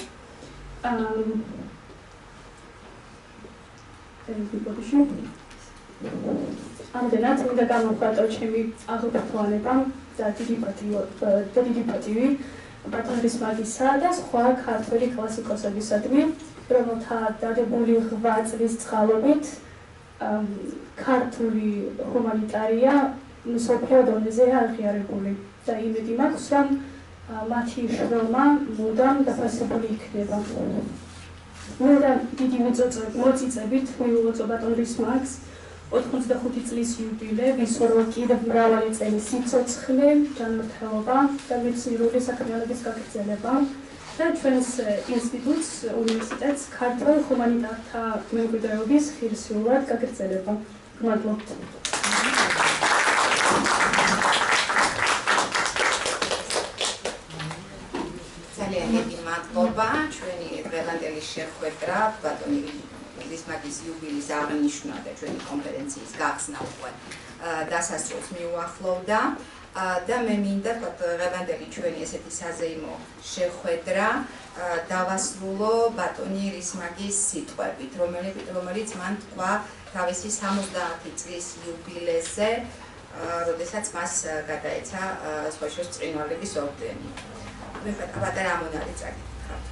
ამდენად მინდა გამოვხატო ჩემი აღფრთოვანება და დიდი პატივი ბატონ რისმაგისა და სხვა ქართველი კლასიკოსებისადმი, რომელთა დადებული 8 წლის წყალობით ქართული ჰუმანიტარია მსოფლიო დონეზეა აღიარებული და იმედი მაქვს, რომ მათი შრომა მუდამ დაფასებული იქნება. მე დიდი მოწიწებით მიულოცო ბატონ რისმაკს 85 წლის იუბილე, ვისურვო კიდევ მრავალი წელი სიცოცხლე, განმართველობა და მეცნიერული საქმიანობის გაგრძელება და ჩვენს ინსტიტუტს, უნივერსიტეტს ქართულ ჰუმანიტართა მემკვიდრეობის ხირსიურად გაგრძელება. გმადლობთ. ძალიან დიდი მადლობა ჩვენი დღევანდელი შეხვედრა ბატონი რისმაგის იუბილის აღნიშვნა და ჩვენი კონფერენციის გახსნა უკვე დასასრულს მიუახლოვდა და მე მინდა დღევანდელი ჩვენი ესეთი საზეიმო შეხვედრა დავასრულო ბატონი რისმაგის სიტყვებით, რომელიც მან თქვა თავისი 70 წლის იუბილეზე, როდესაც მას გადაეცა სხვაშორის ბრწყინვალების ორდენი. მე პატარა ამონარი წაკითხავთ.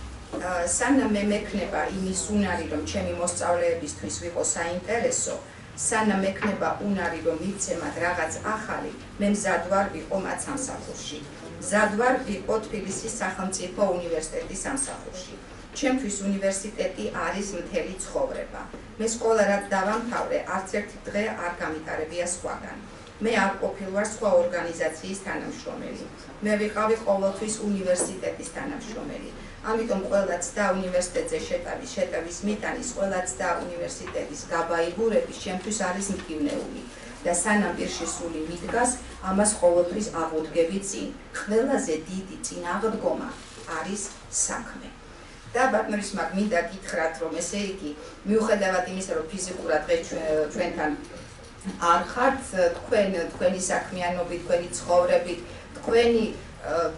სანამ მე მექნება იმის უნარი, რომ ჩემი მოსწავლეებისთვის ვიყო საინტერესო, სანამ მექნება უნარი, რომ მივცემათ რაღაც ახალი, მე მზად ვარ ვიყო მათ სამსახურში. მზად ვარ ვიყო თბილისის სახელმწიფო უნივერსიტეტის სამსახურში. ჩემთვის უნივერსიტეტი არის მთელი ცხოვრება. მე სკოლა რაც დავამთავრე, არც ერთი დღე არ გამიტარებია სხვაგან. მე არ ყოფილვარ სხვა ორგანიზაციის თანამშრომელი. მე ვიყავი ყოველთვის უნივერსიტეტის თანამშრომელი. ამიტომ ყველაც და უნივერსიტეტზე შეტევის მიტანის, ყველაც და უნივერსიტეტის გაბაიბურების ჩემთვის არის მტკივნეული. და სანამ პირში სული მიდგას, ამას ყოველთვის აღუდგები წინ. ყველაზე დიდი წინააღმდგომა არის საქმე. და ბატონო რისმაგ მინდა გითხრათ, რომ ესე იგი, მიუხედავად იმისა, რომ ფიზიკურად დღეს ჩვენთან არ ხართ, თქვენი საქმიანობით, თქვენი ცხოვრებით, თქვენი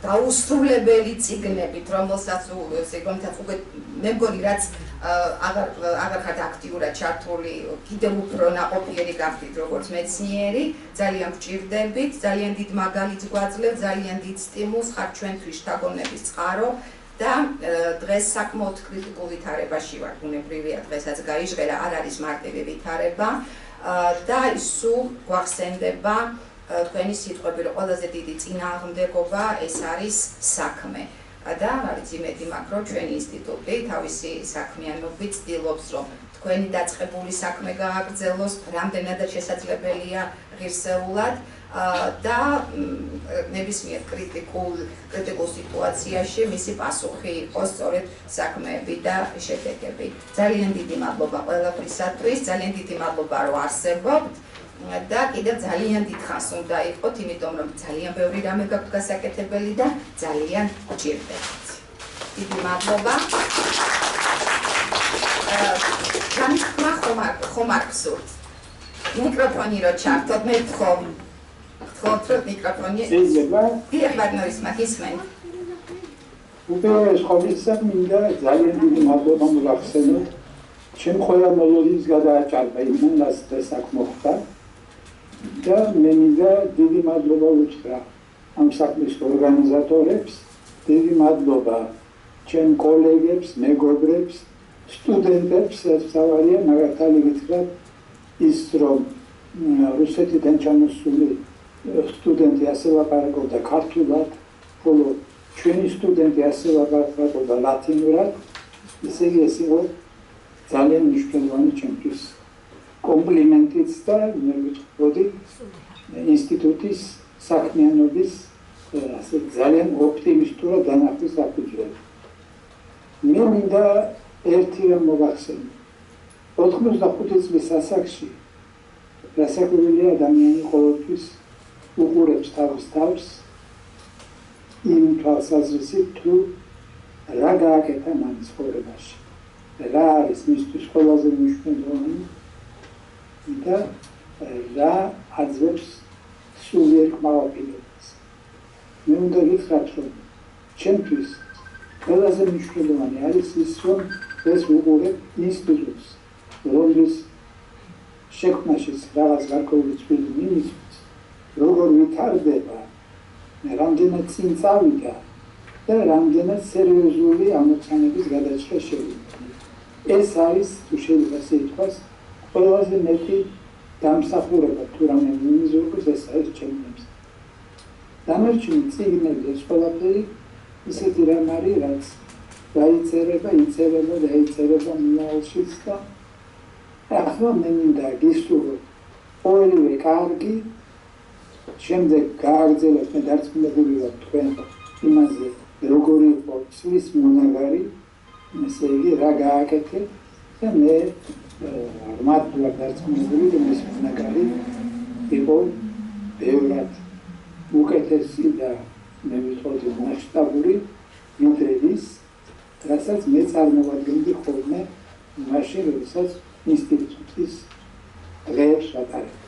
დაუსრულებელი წიგნებით, რომელსაც უკვე მე მგონი რაც აღარ ხართ აქტიურად ჩართული, კიდევ უფრო ნაყოფიერი გახდით როგორც მეცნიერი, ძალიან გვჭირდებით, ძალიან დიდ მაგალითს გვაძლევთ, ძალიან დიდ სტიმულს ხართ ჩვენთვის შთაგონების წყარო და დღეს საკმაოდ კრიტიკულ ვითარებაში ვართ, ბუნებრივია დღესაც გაიჟღერა, არ არის მარტივი ვითარება და ის სულ გვახსენდება თქვენი სიტყვები, რომ ყველაზე დიდი წინააღმდეგობა ეს არის საქმე. და არის იმედი მაქვს, რომ ჩვენი ინსტიტუტი თავისი საქმიანობით ცდილობს, რომ თქვენი დაწყებული საქმე გააგრძელოს, რამდენადაც შესაძლებელია ღირსეულად და ნებისმიერ კრიტიკულ სიტუაციაში მისი პასუხი იყოს სწორედ საქმეები და შედეგები. ძალიან დიდი მადლობა ყველაფრისათვის, ძალიან დიდი მადლობა, რომ არსებობთ. და კიდევ ძალიან დიდხანს უნდა იყოთ, იმიტომ რომ ძალიან ბევრი რამე გაქვთ გასაკეთებელი და ძალიან გჭირდებათ. დიდი მადლობა. განსხვავება ხომ არ გსურთ. მიკროფონი რო ჩართოთ, მე ვთხოვ მიკროფონი. შეიძლება? დიახ, ბატონო რისმაგ, ისმენთ. უპირველეს ყოვლისა მინდა ძალიან დიდი მადლობა მოგახსენოთ. ჩემ ყველა მოლოდის გადააჭარბა იმან ეს აქ მოხდა. და მე მინდა დიდი მადლობა უთხრა ამ საქმის ორგანიზატორებს, დიდი მადლობა ჩემ კოლეგებს, მეგობრებს, სტუდენტებს, სავალია მაგათალი გითხრათ ის რომ რუსეთიდან ჩამოსული სტუდენტი ასე ლაპარაკობდა ქართულად, ხოლო ჩვენი სტუდენტი ასე ლაპარაკობდა ლათინურად, ესე იგი ეს იყო ძალიან მნიშვნელოვანი ჩემთვის კომპლიმენტიც და მე ვიტყოდი ინსტიტუტის საქმიანობის ასე ძალიან ოპტიმისტურად დანახვის საფუძვლად. მე მინდა ერთი რამ მოგახსენო. 85 წლის ასაკში რასაკვირველია ადამიანი ყოველთვის უყურებს თავს იმ თვალსაზრისით თუ რა გააკეთა მან ცხოვრებაში. რა არის მისთვის ყველაზე მნიშვნელოვანი და რა აძლევს სულიერ კმაყოფილებას. მე უნდა გითხრათ, რომ ჩემთვის ყველაზე მნიშვნელოვანი არის ის, რომ ეს უყურებ ინსტიტუტს, რომლის შექმნაშიც რაღაც გარკვეული წვლილი მიმისვით, როგორ ვითარდება, რამდენად წინ წავიდა და რამდენად სერიოზული ამოცანების გადაჭრა შევიდა. ეს არის, თუ შეიძლება ასე ითქვას, ყველაზე მეტი დამსახურება თუ რამე მიმიზუროს, ეს არის ჩემთვის. დანარჩენი წიგნები ეს ყველაფერი ისეთი რამ არის, რაც დაიწერება მომავალშიც და ახლა მე მინდა გისურვო ორივე კარგი, შემდეგ გააგრძელოთ, მე დარწმუნებული ვარ თქვენ იმაზე, როგორი იყო ცის მონაგარი, ესე იგი რა გააკეთეთ და მე მათ ვარ დარწმუნებული, რომ ეს მონაგარი იყო ბევრად უკეთესი და მე ვიტყოდი მასშტაბური, ვიდრე ის, რასაც მე წარმოვადგენდი ხოლმე მაშინ, როდესაც ინსტიტუტის დღეებს ვატარებთ.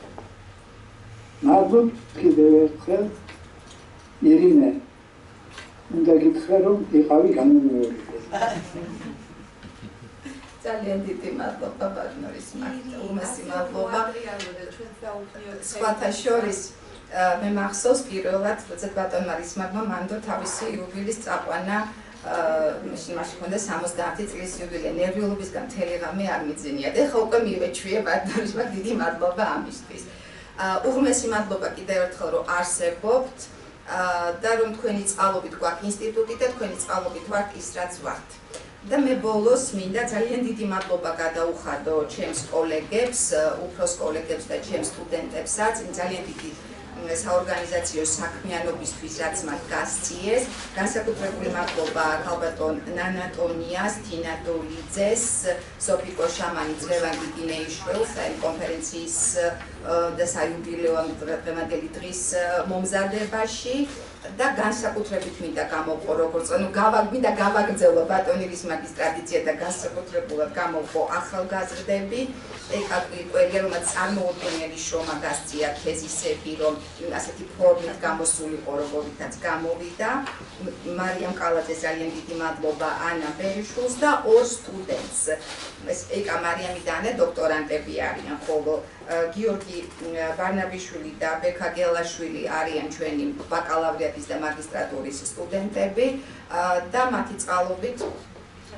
მადლობთ კიდევ ერთხელ ირინე. უნდა გითხრა რომ იყავი განმეორებული. ძალიან დიდი მადლობა ბატონორის მაგდა, უმასი მადლობა. სხვათა შორის მე მახსოვს პირველად, როცა ბატონმა რისმაგმა მანდო თავისი იუბილის წაყვანა მაშინ ქონდა 70 წლის იუბილე, ნერვიულობისგან მთელი ღამე არ მიძინიათ. ეხლა უკვე მივეჩვიე ბატონრის მაგ დიდი მადლობა ამისთვის. უღრმესი მადლობა კიდევ ერთხელ რომ არსებობთ და რომ თქვენი წყალობით გვაქვს ინსტიტუტი და თქვენი წყალობით ვართ ის რაც ვართ. და მე ბოლოს მინდა ძალიან დიდი მადლობა გადაუხადო ჩემს კოლეგებს, უფროს კოლეგებს და ჩემს სტუდენტებსაც, ძალიან დიდი საორგანიზაციო საქმიანობისთვის, რაც მათ გასწიეს. განსაკუთრებული მადლობა ქალბატონ ნანატონიას, თინა დოლიძეს, სოფიკო შამანის, ლევან გიგინეიშვილს, აი კონფერენციის და საიუბილეო დღევანდელი დღის მომზადებაში. და განსაკუთრებით მინდა გამოვყო როგორც მინდა გავაგრძელო ბატონი რისმაგის ტრადიცია და განსაკუთრებულად გამოვყო ახალგაზრდები ეკაკვირკველი რომ წარმოუდგენელი შრომა გასწია თეზისები რომ ასეთი ფორმით გამოსულიყო როგორითაც გამოვიდა მარიამ კალაძეს ძალიან დიდი მადლობა ანა ბერიშვილს და ორ სტუდენტს ეს ეკა მარიამი და ანა დოქტორანტები არიან ხოლო გიორგი ბარნაბიშვილი და ბექა გელაშვილი არიან ჩვენი ბაკალავრიატის და მაგისტრატურის სტუდენტები და მათი წყალობით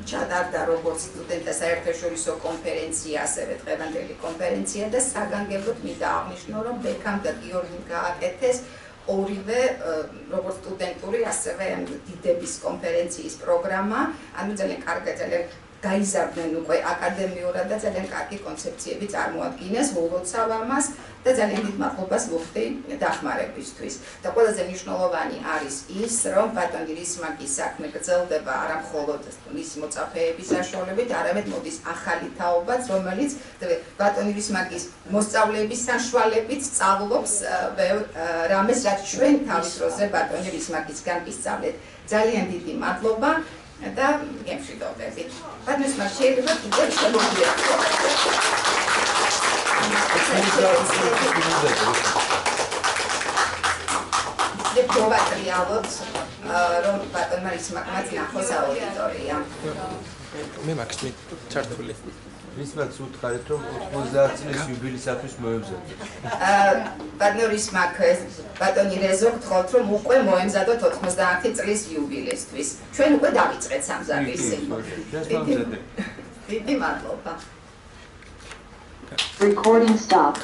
ჩატარდა როგორც სტუდენტთა საერთაშორისო კონფერენცია, ასევე დღევანდელი კონფერენცია და საგანგებოდ მინდა აღნიშნო, რომ ბექამ და გიორგიმ გააკეთეს ორივე როგორც სტუდენტური, ასევე დიდების კონფერენციის პროგრამა, ანუ ძალიან კარგი, ძალიან გაიზარდნენ უკვე აკადემიურად და ძალიან კარგი კონცეფციები წარმოადგინეს, ულოცავ ამას და ძალიან დიდ მადლობას ვუხდი დახმარებისთვის. და ყველაზე მნიშვნელოვანი არის ის, რომ ბატონი რისმაგის საქმე გრძელდება არა მხოლოდ მისი მოწაფეების საშუალებით, არამედ მოდის ახალი თაობაც, რომელიც ბატონი რისმაგის მოსწავლეების საშუალებით სწავლობს რამეს, რაც ჩვენ თავის დროზე ბატონი რისმაგისგან ვისწავლეთ. ძალიან დიდი მადლობა. და გემშვიდობებით. ბატონს მაგ შეიძლება კიდევ შემოგვიერთო. და პროვატრიალოთ რომ ბატონმა რისმაგმაც ნახოს აუდიტორია. მე მაქვს ჩართული. რისმაგს უთხარით რომ 90 წლის იუბილეისათვის მოემზადოთ. ბატონ რისმაგ ბატონი რეზო გთხოვთ რომ უკვე მოემზადოთ 90 წლის იუბილეისთვის. ჩვენ უკვე დავიწყეთ სამზადისი. დიდი მადლობა. Recording stopped.